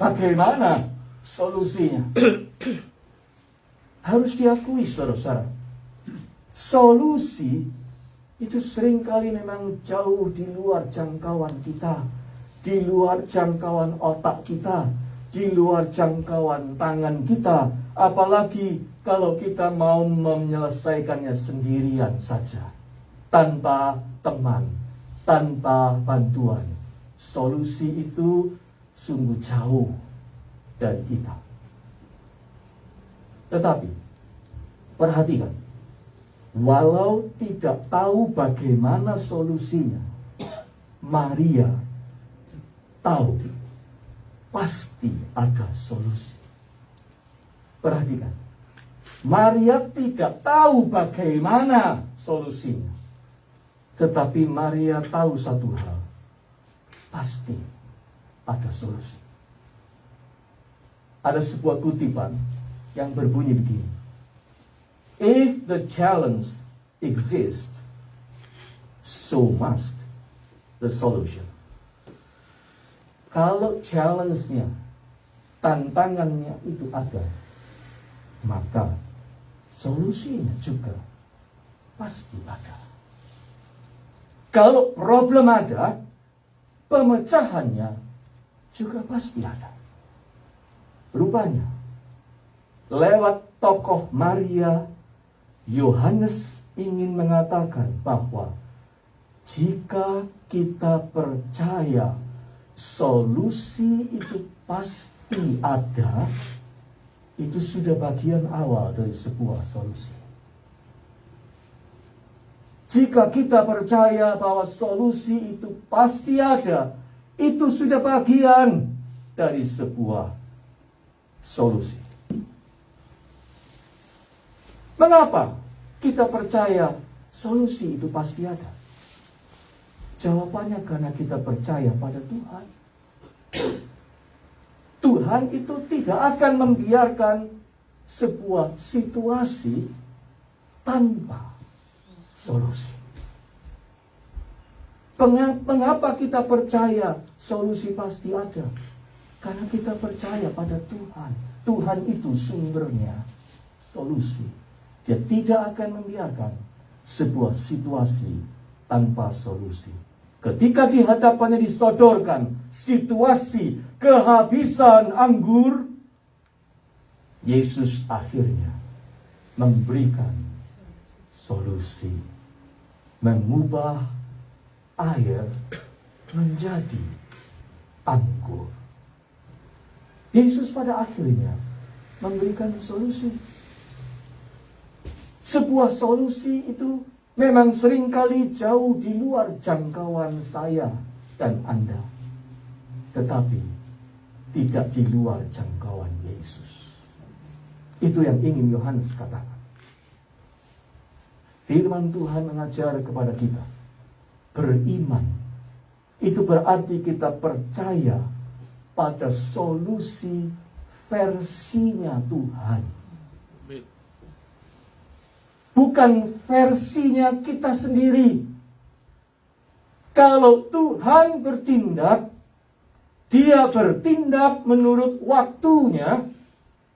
bagaimana solusinya. Harus diakui, saudara-saudara, solusi itu seringkali memang jauh di luar jangkauan kita, di luar jangkauan otak kita, di luar jangkauan tangan kita. Apalagi kalau kita mau menyelesaikannya sendirian saja, tanpa teman, tanpa bantuan. Solusi itu sungguh jauh dari kita. Tetapi, perhatikan, walau tidak tahu bagaimana solusinya, Maria tahu pasti ada solusi. Perhatikan, Maria tidak tahu bagaimana solusinya, tetapi Maria tahu satu hal, pasti ada solusi. Ada sebuah kutipan yang berbunyi begini: if the challenge exists, so must the solution. Kalau challenge-nya, tantangannya itu ada, maka solusinya juga pasti ada. Kalau problem ada, pemecahannya juga pasti ada. Rupanya, lewat tokoh Maria, Yohanes ingin mengatakan bahwa jika kita percaya solusi itu pasti ada, itu sudah bagian awal dari sebuah solusi. Jika kita percaya bahwa solusi itu pasti ada, itu sudah bagian dari sebuah solusi. Mengapa kita percaya solusi itu pasti ada? Jawabannya karena kita percaya pada Tuhan. Tuhan itu tidak akan membiarkan sebuah situasi tanpa solusi. Mengapa kita percaya solusi pasti ada? Karena kita percaya pada Tuhan. Tuhan itu sumbernya solusi. Dia tidak akan membiarkan sebuah situasi tanpa solusi. Ketika di hadapannya disodorkan situasi kehabisan anggur, Yesus akhirnya memberikan solusi, mengubah air menjadi anggur. Yesus pada akhirnya memberikan solusi. Sebuah solusi itu memang seringkali jauh di luar jangkauan saya dan Anda, tetapi tidak di luar jangkauan Yesus. Itu yang ingin Yohanes katakan. Firman Tuhan mengajar kepada kita, beriman itu berarti kita percaya pada solusi versinya Tuhan, bukan versinya kita sendiri. Kalau Tuhan bertindak, Dia bertindak menurut waktunya,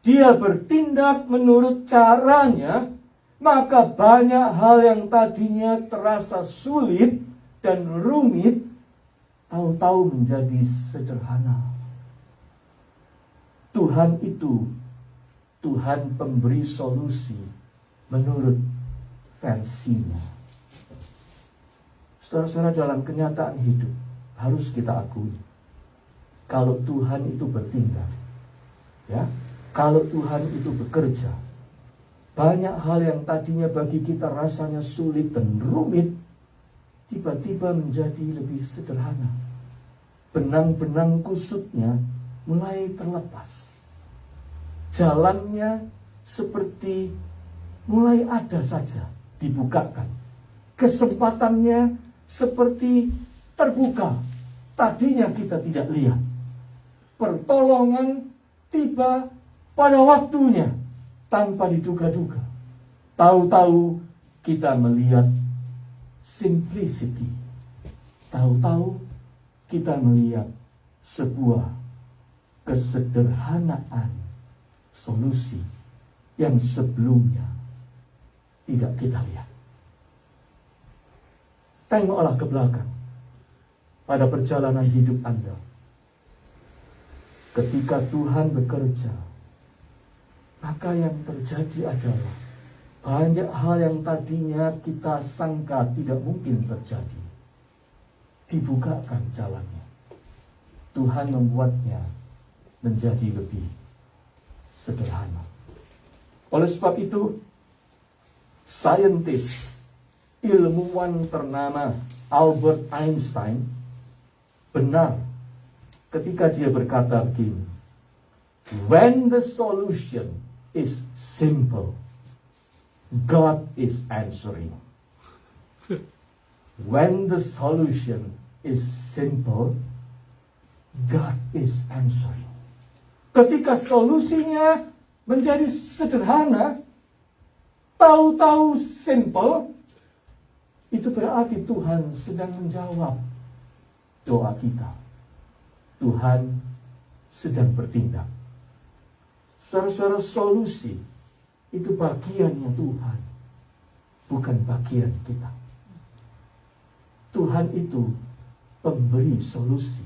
Dia bertindak menurut caranya, maka banyak hal yang tadinya terasa sulit dan rumit, tahu-tahu menjadi sederhana. Tuhan itu Tuhan pemberi solusi menurut versinya. Saudara-saudara, dalam kenyataan hidup harus kita akui, kalau Tuhan itu bertindak, ya, kalau Tuhan itu bekerja, banyak hal yang tadinya bagi kita rasanya sulit dan rumit, tiba-tiba menjadi lebih sederhana. Benang-benang kusutnya mulai terlepas. Jalannya seperti mulai ada saja, dibukakan. Kesempatannya seperti terbuka. Tadinya kita tidak lihat. Pertolongan tiba pada waktunya, tanpa diduga-duga. Tahu-tahu kita melihat simplicity. Tahu-tahu kita melihat sebuah kesederhanaan solusi yang sebelumnya tidak kita lihat. Tengoklah ke belakang pada perjalanan hidup Anda. Ketika Tuhan bekerja, maka yang terjadi adalah banyak hal yang tadinya kita sangka tidak mungkin terjadi, dibukakan jalannya. Tuhan membuatnya menjadi lebih sederhana. Oleh sebab itu, saintis, ilmuwan ternama Albert Einstein benar ketika dia berkata begini, when the solution is simple, God is answering. When the solution is simple, God is answering. Ketika solusinya menjadi sederhana, tahu-tahu simple, itu berarti Tuhan sedang menjawab doa kita. Tuhan sedang bertindak. Saudara-saudara, solusi itu bagiannya Tuhan, bukan bagian kita. Tuhan itu pemberi solusi,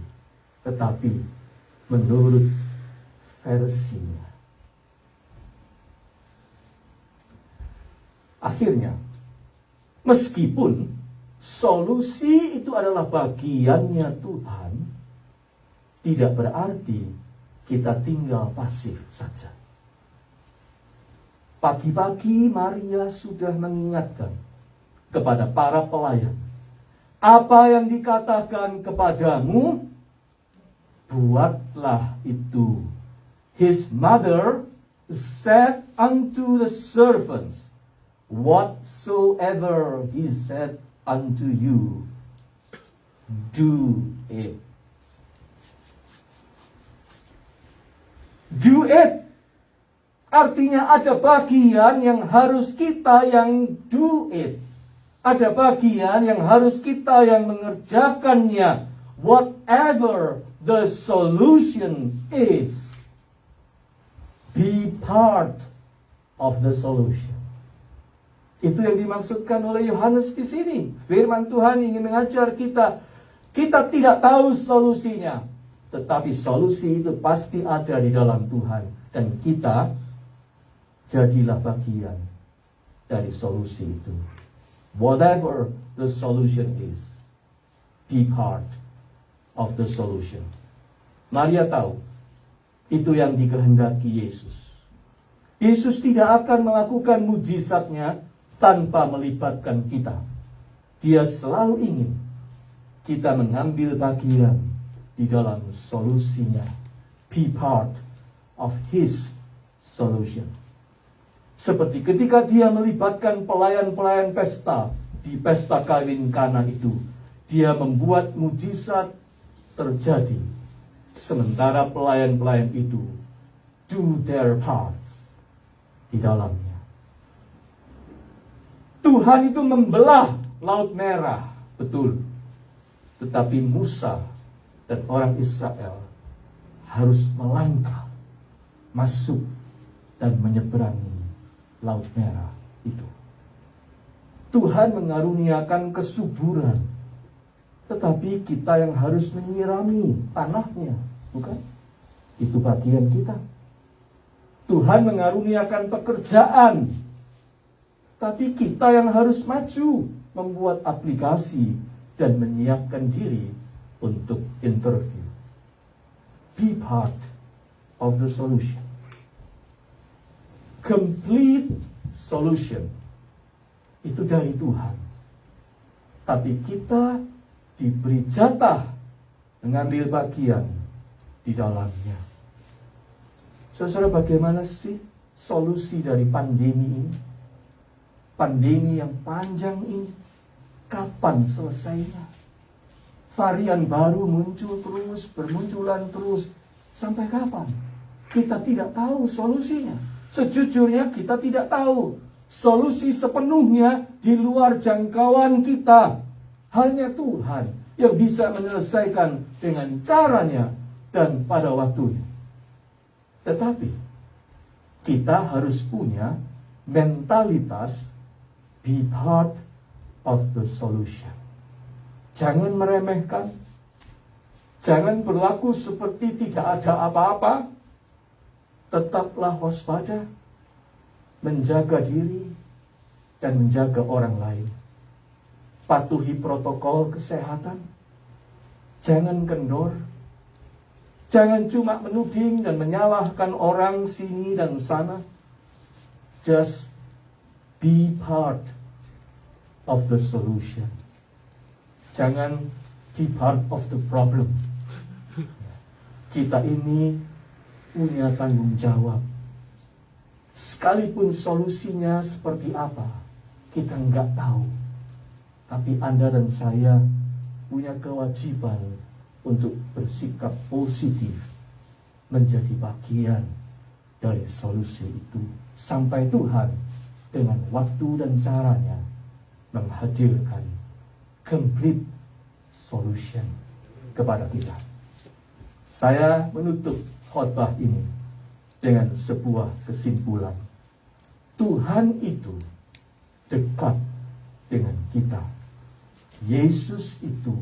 tetapi menurut versinya. Akhirnya, meskipun solusi itu adalah bagiannya Tuhan, tidak berarti kita tinggal pasif saja. Pagi-pagi Maria sudah mengingatkan kepada para pelayan, apa yang dikatakan kepadamu, buatlah itu. His mother said unto the servants, whatsoever he said unto you, do it. Do it. Artinya ada bagian yang harus kita yang do it. Ada bagian yang harus kita yang mengerjakannya. Whatever the solution is, be part of the solution. Itu yang dimaksudkan oleh Yohanes di sini. Firman Tuhan ingin mengajar kita. Kita tidak tahu solusinya, tetapi solusi itu pasti ada di dalam Tuhan. Dan kita jadilah bagian dari solusi itu. Whatever the solution is, be part of the solution. Maria tahu, itu yang dikehendaki Yesus. Yesus tidak akan melakukan mujizatnya tanpa melibatkan kita. Dia selalu ingin kita mengambil bagian di dalam solusinya. Be part of His solution. Seperti ketika dia melibatkan pelayan-pelayan pesta di pesta kawin Kana itu, dia membuat mujizat terjadi, sementara pelayan-pelayan itu do their parts di dalamnya. Tuhan itu membelah Laut Merah, betul. Tetapi Musa dan orang Israel harus melangkah, masuk dan menyeberangi Laut Merah itu. Tuhan mengaruniakan kesuburan, tetapi kita yang harus menyirami tanahnya, bukan? Itu bagian kita. Tuhan mengaruniakan pekerjaan, tapi kita yang harus maju, membuat aplikasi dan menyiapkan diri untuk interview. Be part of the solution. Complete solution itu dari Tuhan. Tapi kita diberi jatah mengambil bagian di dalamnya. Saudara, bagaimana sih solusi dari pandemi ini? Pandemi yang panjang ini, kapan selesainya? Varian baru muncul terus, bermunculan terus. Sampai kapan? Kita tidak tahu solusinya. Sejujurnya kita tidak tahu. Solusi sepenuhnya di luar jangkauan kita. Hanya Tuhan yang bisa menyelesaikan dengan caranya dan pada waktunya. Tetapi kita harus punya mentalitas be part of the solution. Jangan meremehkan. Jangan berlaku seperti tidak ada apa-apa. Tetaplah waspada, menjaga diri, dan menjaga orang lain. Patuhi protokol kesehatan. Jangan kendor. Jangan cuma menuding dan menyalahkan orang sini dan sana. Just be part of the solution. Jangan be part of the problem. Kita ini punya tanggung jawab. Sekalipun solusinya seperti apa, kita nggak tahu. Tapi Anda dan saya punya kewajiban untuk bersikap positif, menjadi bagian dari solusi itu. Sampai Tuhan dengan waktu dan caranya menghadirkan complete solution kepada kita. Saya menutup khotbah ini dengan sebuah kesimpulan. Tuhan itu dekat dengan kita. Yesus itu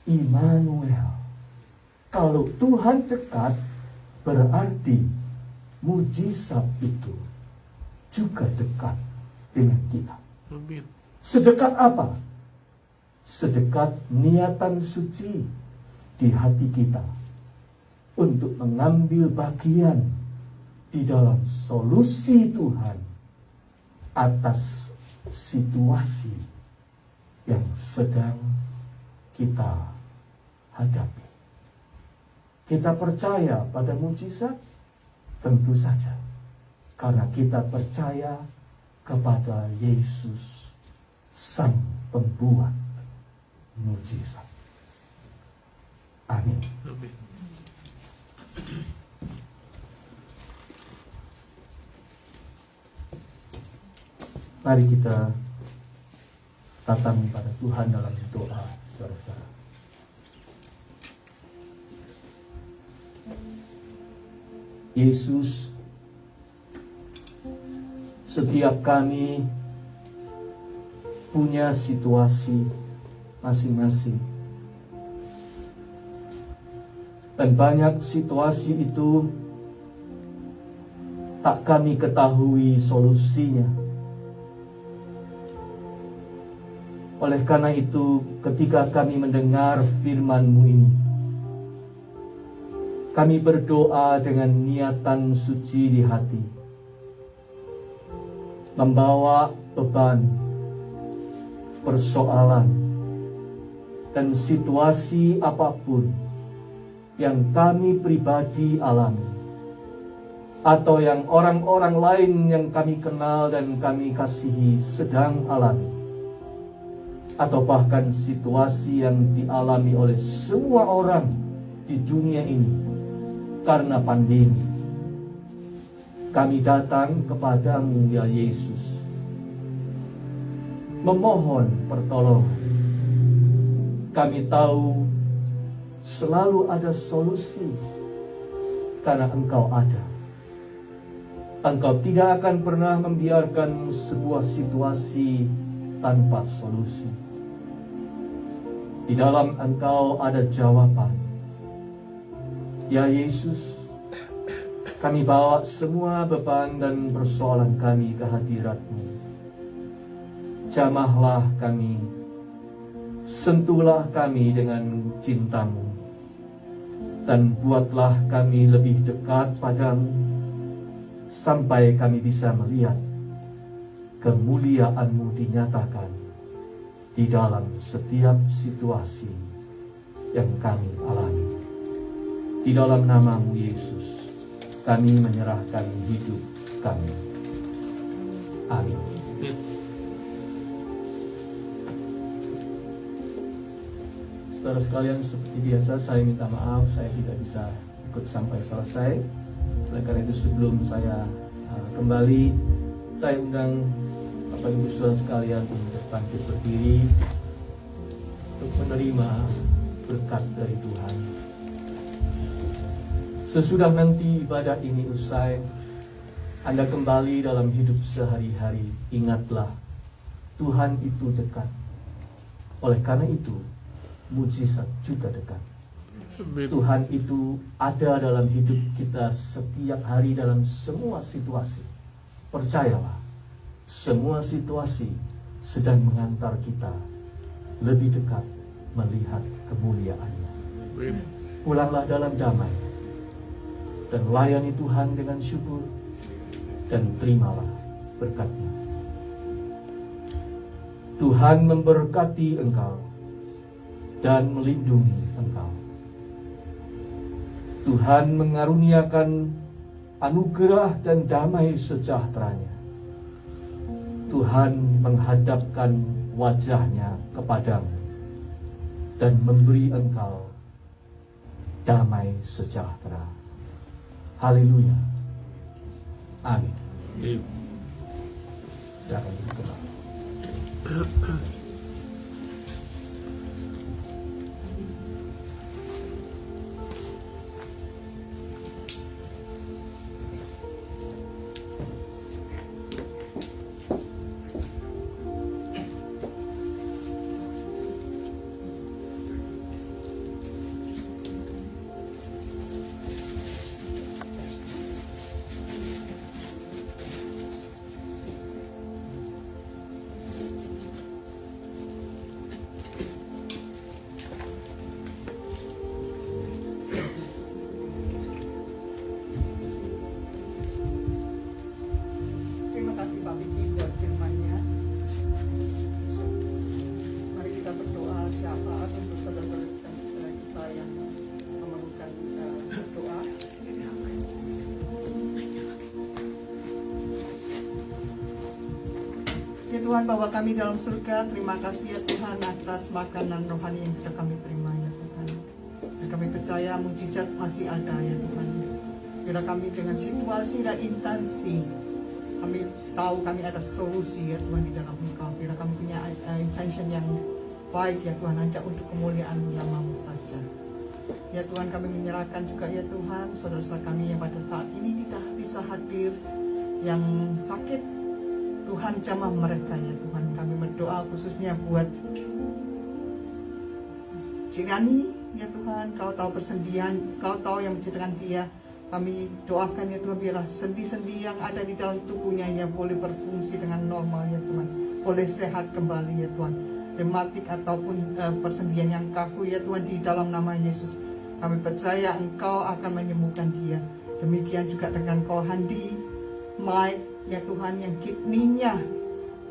Immanuel. Kalau Tuhan dekat, berarti mujizat itu juga dekat dengan kita. Sedekat apa? Sedekat niatan suci di hati kita untuk mengambil bagian di dalam solusi Tuhan atas situasi yang sedang kita hadapi. Kita percaya pada mujizat? Tentu saja. Karena kita percaya kepada Yesus, Sang Pembuat mujizat. Amin. Mari kita datang pada Tuhan dalam doa, saudara. Yesus, setiap kami punya situasi masing-masing. Dan banyak situasi itu tak kami ketahui solusinya. Oleh karena itu, ketika kami mendengar firman-Mu ini, kami berdoa dengan niatan suci di hati, membawa beban, persoalan, dan situasi apapun yang kami pribadi alami, atau yang orang-orang lain yang kami kenal dan kami kasihi sedang alami, atau bahkan situasi yang dialami oleh semua orang di dunia ini karena pandemi. Kami datang kepadamu ya Yesus, memohon pertolongan. Kami tahu selalu ada solusi karena Engkau ada. Engkau tidak akan pernah membiarkan sebuah situasi tanpa solusi. Di dalam Engkau ada jawaban. Ya Yesus, kami bawa semua beban dan persoalan kami ke hadirat-Mu. Jamahlah kami, sentuhlah kami dengan cinta-Mu, dan buatlah kami lebih dekat padamu, sampai kami bisa melihat kemuliaan-Mu dinyatakan di dalam setiap situasi yang kami alami. Di dalam nama-Mu Yesus, kami menyerahkan hidup kami. Amin. Saudara sekalian, seperti biasa saya minta maaf saya tidak bisa ikut sampai selesai. Oleh karena itu sebelum saya kembali, saya undang Bapak Ibu Saudara sekalian untuk bangkit berdiri untuk menerima berkat dari Tuhan. Sesudah nanti ibadah ini usai, Anda kembali dalam hidup sehari-hari, ingatlah Tuhan itu dekat. Oleh karena itu, mujizat juga dekat. Tuhan itu ada dalam hidup kita setiap hari dalam semua situasi. Percayalah, semua situasi sedang mengantar kita lebih dekat melihat kemuliaan-Nya. Pulanglah dalam damai dan layani Tuhan dengan syukur, dan terimalah berkat-Nya. Tuhan memberkati engkau dan melindungi engkau. Tuhan mengaruniakan anugerah dan damai sejahtera-Nya. Tuhan menghadapkan wajah-Nya kepadamu dan memberi engkau damai sejahtera. Haleluya. Amin. Silakan berdoa. Terima kasih Pak Vicky buat firman-Nya. Mari kita berdoa syafaat untuk saudara-saudara kita yang memerlukan doa. Ya Tuhan, Bapa kami dalam surga, terima kasih ya Tuhan atas makanan rohani yang sudah kami terima ya Tuhan. Dan kami percaya mujizat masih ada ya Tuhan. Bila kami dengan situasi dan intensi, kami tahu kami ada solusi ya Tuhan di dalam Engkau. Bila kami punya intention yang baik ya Tuhan, hanya untuk kemuliaan nama-Mu saja. Ya Tuhan, kami menyerahkan juga ya Tuhan saudara-saudara kami yang pada saat ini tidak bisa hadir, yang sakit. Tuhan jamah mereka ya Tuhan. Kami berdoa khususnya buat Cilani ya Tuhan. Kau tahu persendian, Kau tahu yang menceritakan dia. Kami doakan ya Tuhan, biarlah sendi-sendi yang ada di dalam tubuhnya ya boleh berfungsi dengan normal ya Tuhan, boleh sehat kembali ya Tuhan. Rematik ataupun persendian yang kaku ya Tuhan, di dalam nama Yesus kami percaya Engkau akan menyembuhkan dia. Demikian juga dengan kau Handi, Mike ya Tuhan, yang kidneynya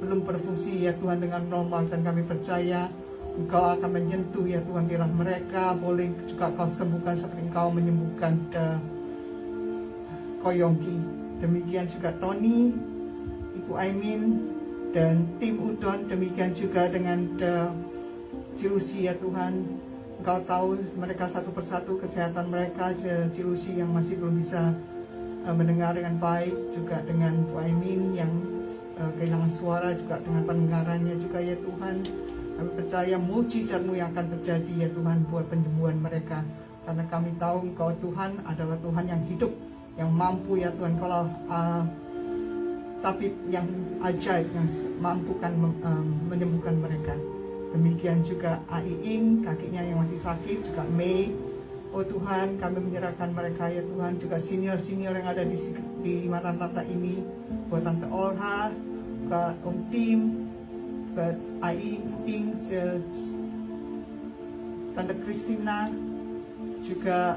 belum berfungsi ya Tuhan dengan normal, dan kami percaya Engkau akan menyentuh ya Tuhan, biarlah mereka boleh juga Kau sembuhkan seperti Engkau menyembuhkan Koyongki. Demikian juga Tony, Ibu Aimin, dan tim Udon, demikian juga dengan Cilusi ya Tuhan. Engkau tahu mereka satu persatu kesehatan mereka, Cilusi yang masih belum bisa mendengar dengan baik, juga dengan Bu Aimin yang kehilangan suara, juga dengan pendengarannya juga ya Tuhan. Kami percaya mujizat-Mu yang akan terjadi ya Tuhan buat penyembuhan mereka. Karena kami tahu Engkau Tuhan adalah Tuhan yang hidup, yang mampu ya Tuhan. Kalau tapi yang ajaib, yang mampukan menyembuhkan mereka. Demikian juga Aiin, kakinya yang masih sakit, juga Mei. Oh Tuhan, kami menyerahkan mereka ya Tuhan, juga senior-senior yang ada di Maranatha ini, buat Tante Olha, ke Tim, ke Aiin, Tim, Tante Christina, juga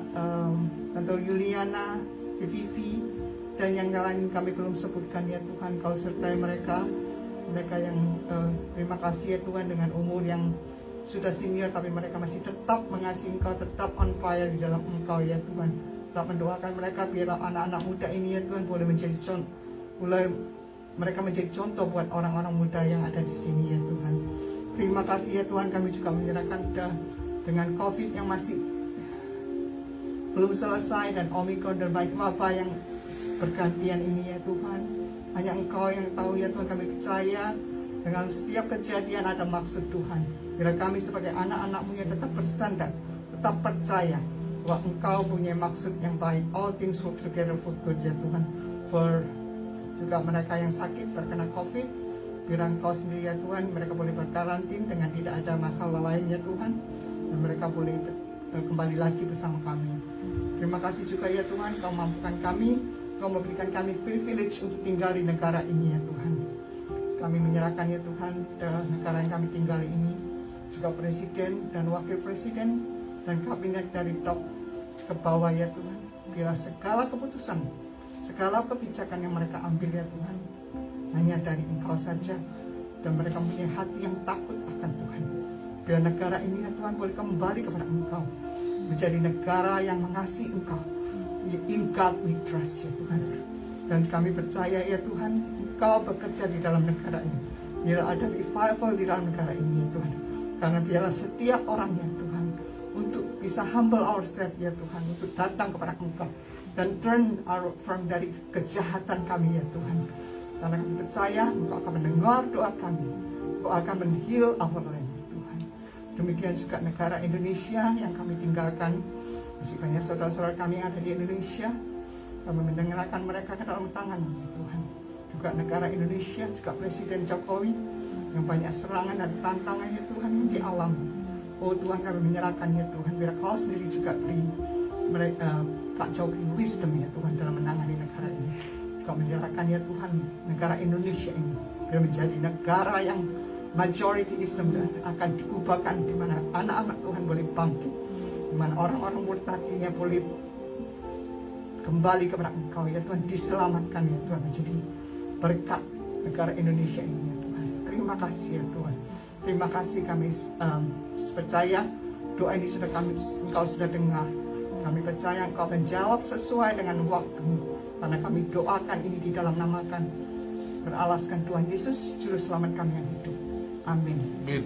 Tante Yuliana, Vivi, dan yang lain kami belum sebutkan ya Tuhan. Kau sertai mereka yang terima kasih ya Tuhan, dengan umur yang sudah senior, tapi mereka masih tetap mengasihi Engkau, tetap on fire di dalam Engkau ya Tuhan. Tetap mendoakan mereka biar anak-anak muda ini ya Tuhan boleh menjadi mereka menjadi contoh buat orang-orang muda yang ada di sini ya Tuhan. Terima kasih ya Tuhan, kami juga menyerahkan dengan COVID yang masih belum selesai, dan Omikron dan baik apa yang bergantian ini ya Tuhan. Hanya Engkau yang tahu ya Tuhan. Kami percaya dengan setiap kejadian ada maksud Tuhan. Biar kami sebagai anak-anak-Mu yang tetap bersandar, tetap percaya bahwa Engkau punya maksud yang baik. All things work together for good ya Tuhan. For juga mereka yang sakit terkena COVID, biar Engkau sendiri ya Tuhan, mereka boleh berkarantin dengan tidak ada masalah lain ya Tuhan, dan mereka boleh kembali lagi bersama kami. Terima kasih juga ya Tuhan, Kau mampukan kami, Kau memberikan kami privilege untuk tinggal di negara ini ya Tuhan. Kami menyerahkan ya Tuhan negara yang kami tinggal ini, juga presiden dan wakil presiden dan kabinet dari top ke bawah ya Tuhan. Bila segala keputusan, segala kebijakan yang mereka ambil ya Tuhan, hanya dari Engkau saja, dan mereka punya hati yang takut akan Tuhan. Biar negara ini ya Tuhan boleh kembali kepada Engkau, menjadi negara yang mengasihi Engkau. In God we trust ya Tuhan. Dan kami percaya ya Tuhan, Engkau bekerja di dalam negara ini. Biar ada revival di dalam negara ini ya Tuhan. Karena biarlah setiap orang ya Tuhan, untuk bisa humble ourselves ya Tuhan, untuk datang kepada Engkau dan turn from dari kejahatan kami ya Tuhan. Karena kami percaya Engkau akan mendengar doa kami, Engkau akan men-heal our land ya Tuhan. Demikian juga negara Indonesia yang kami tinggalkan. Masih banyak saudara-saudara kami yang ada di Indonesia, kami mendengarkan mereka ke dalam tangan ya Tuhan. Juga negara Indonesia, juga Presiden Jokowi yang banyak serangan dan tantangan ya Tuhan yang dialami. Oh Tuhan, kami menyerahkan ya Tuhan, biar Kau sendiri juga beri mereka Pak Jokowi wisdom ya Tuhan dalam menangani negara ini. Kau menyerahkan ya Tuhan negara Indonesia ini biar menjadi negara yang majority Islam akan diubahkan, di mana anak-anak Tuhan boleh bangkit, di mana orang-orang murtadnya boleh kembali kepada Engkau ya Tuhan, diselamatkan ya Tuhan, menjadi berkat negara Indonesia ini ya Tuhan. Terima kasih ya Tuhan. Terima kasih, kami percaya doa ini Engkau sudah dengar. Kami percaya Engkau menjawab sesuai dengan waktu-Mu, karena kami doakan ini di dalam namakan beralaskan Tuhan Yesus Juru Selamat kami yang hidup. Amin. Amin.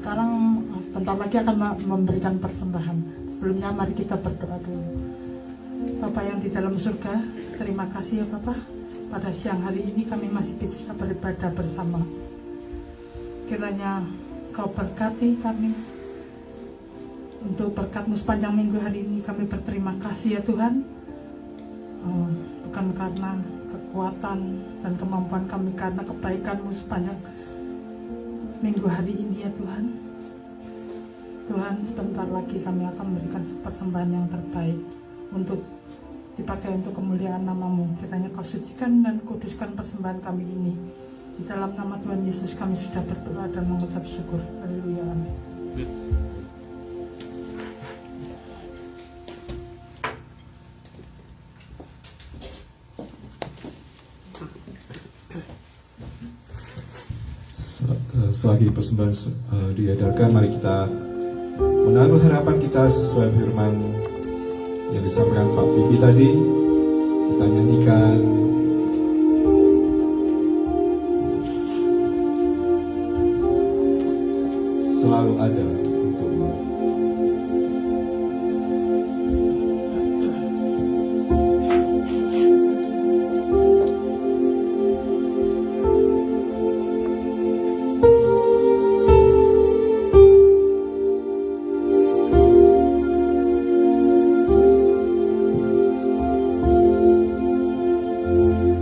Sekarang bentar lagi akan memberikan persembahan. Sebelumnya mari kita berdoa dulu. Bapa yang di dalam surga, terima kasih ya Bapa. Pada siang hari ini kami masih bisa beribadah bersama. Kiranya Kau berkati kami. Untuk berkat-Mu sepanjang minggu hari ini kami berterima kasih ya Tuhan. Bukan karena kekuatan dan kemampuan kami, karena kebaikan-Mu sepanjang minggu hari ini ya Tuhan. Tuhan, sebentar lagi kami akan memberikan persembahan yang terbaik untuk dipakai untuk kemuliaan nama-Mu. Kiranya Kau sucikan dan kuduskan persembahan kami ini. Di dalam nama Tuhan Yesus kami sudah berdoa dan mengucap syukur. Haleluya. Amin. Selagi persembahan diedarkan, mari kita menaruh harapan kita sesuai firman yang disampaikan Pak Bibi tadi. Kita nyanyikan selalu ada untukmu.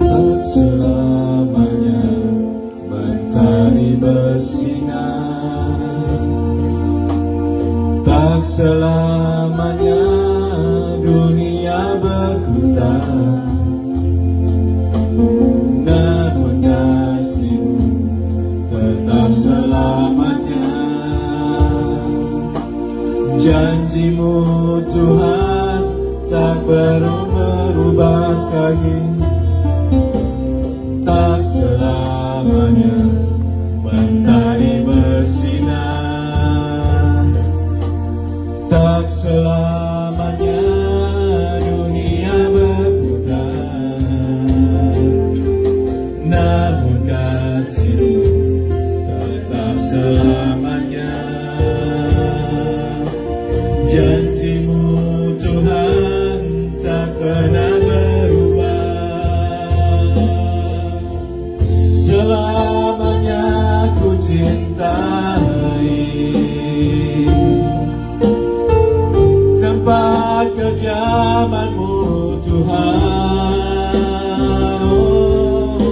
Tak selamanya mentari bersinar, tak selamanya dunia berputar, namun kasih-Mu tetap selamanya. Janji-Mu Tuhan tak berubah sekali. Tak selamanya mentari bersinar, tak selamanya dunia berputar, namun kasih-Mu tetap selamanya. Janji-Mu Tuhan tak pernah berubah. Selamanya ku cintai tempat kediaman-Mu Tuhan. Oh,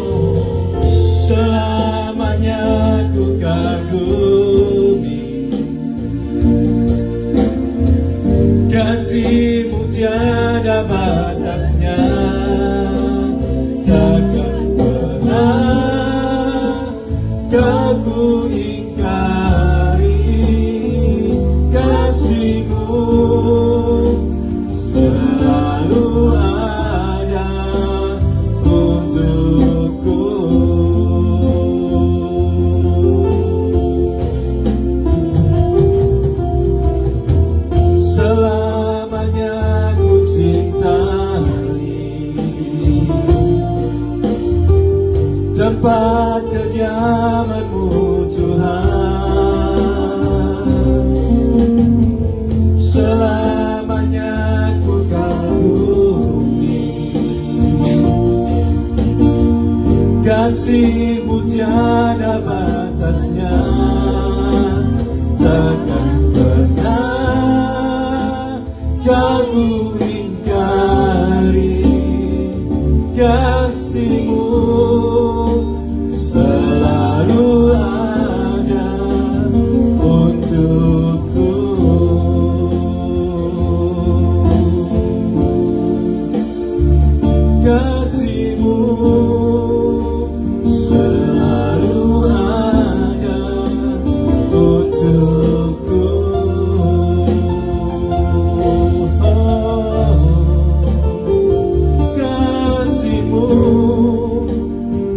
selamanya ku kagumi kasih-Mu tiada batasnya. Takkan pernah Kau ingkari kasih-Mu selalu ada untukku. Selamanya ku cintai tempat kediaman-Mu Tuhan. Selamanya ku kagumi kasih-Mu tiada batasnya. Takkan pernah Kau ingkari kasih-Mu selalu ada untukku. Kasih-Mu selalu ada untukku. Kasih-Mu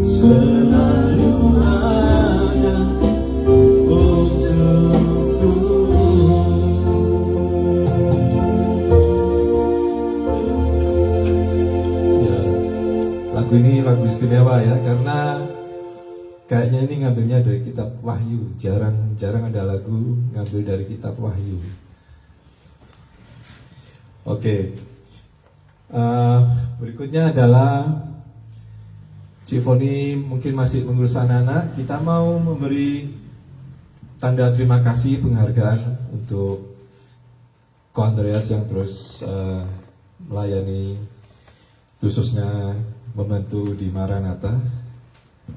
selalu ada untukku. Ya, lagu ini lagu istimewa ya, karena kayaknya ini ngambilnya dari kitab Wahyu. Jarang ada lagu ngambil dari kitab Wahyu. Oke. Berikutnya adalah Cik Foni mungkin masih mengurus anak-anak. Kita mau memberi tanda terima kasih penghargaan untuk Ko Andreas yang terus melayani, khususnya membantu di Maranatha.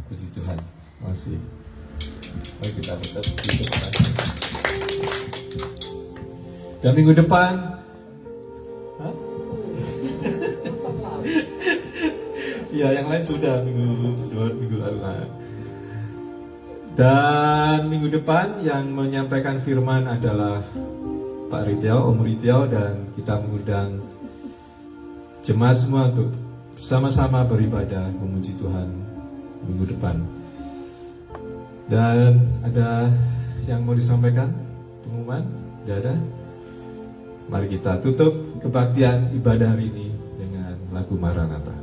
Puji Tuhan. Terima kasih. Mari kita tutup. Dan minggu depan, hah? Ya, yang lain sudah minggu lalu. Dan minggu depan yang menyampaikan firman adalah Pak Ritiau, Om Ritiau, dan kita mengundang jemaat semua untuk sama-sama beribadah memuji Tuhan minggu depan. Dan ada yang mau disampaikan? Pengumuman? Tidak ada? Mari kita tutup kebaktian ibadah hari ini dengan lagu Maranatha.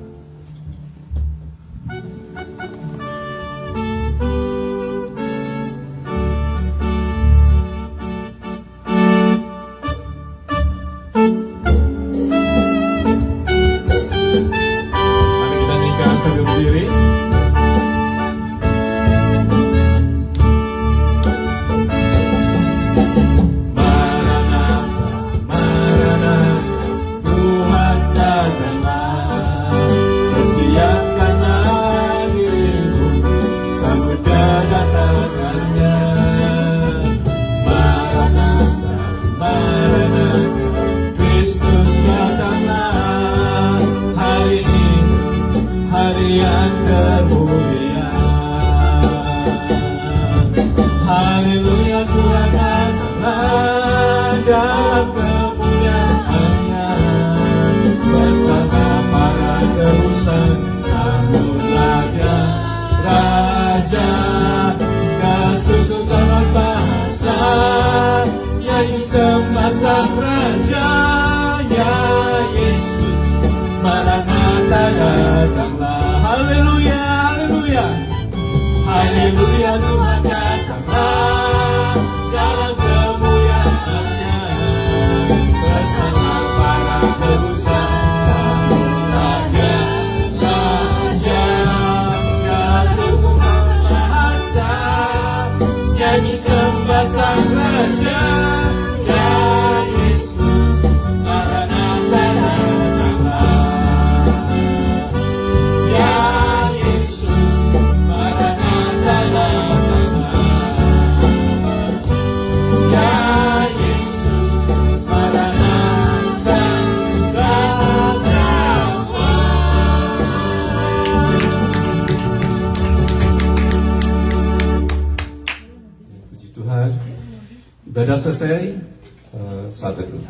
Mari kita nyanyikan sambil berdiri. Tuhan datanglah, persiapkanlah dirimu, sambut kedatangannya. Maranatha, Maranatha, Kristus datanglah, hari ini, hari yang termulia. Haleluya, Tuhan datanglah dalam kemuliaan-Nya, bersama para terusan sambutlah Dia, Raja. Segala suku tanpa bahasa nyanyi sembah Sang Raja. Ya Yesus, Maranatha datanglah. Haleluya, haleluya, haleluya, Tuhan datanglah dalam kemuliaan-Nya, bersama para terusan sambutlah Dia, Raja. Segala suku dan bahasa nyanyi sembah Sang Raja. Ya Yesus, Maranatha datanglah. Ya Yesus, Maranatha datanglah. Ya Yesus, Maranatha datanglah. Puji Tuhan. Ibadah selesai. Saat teduh.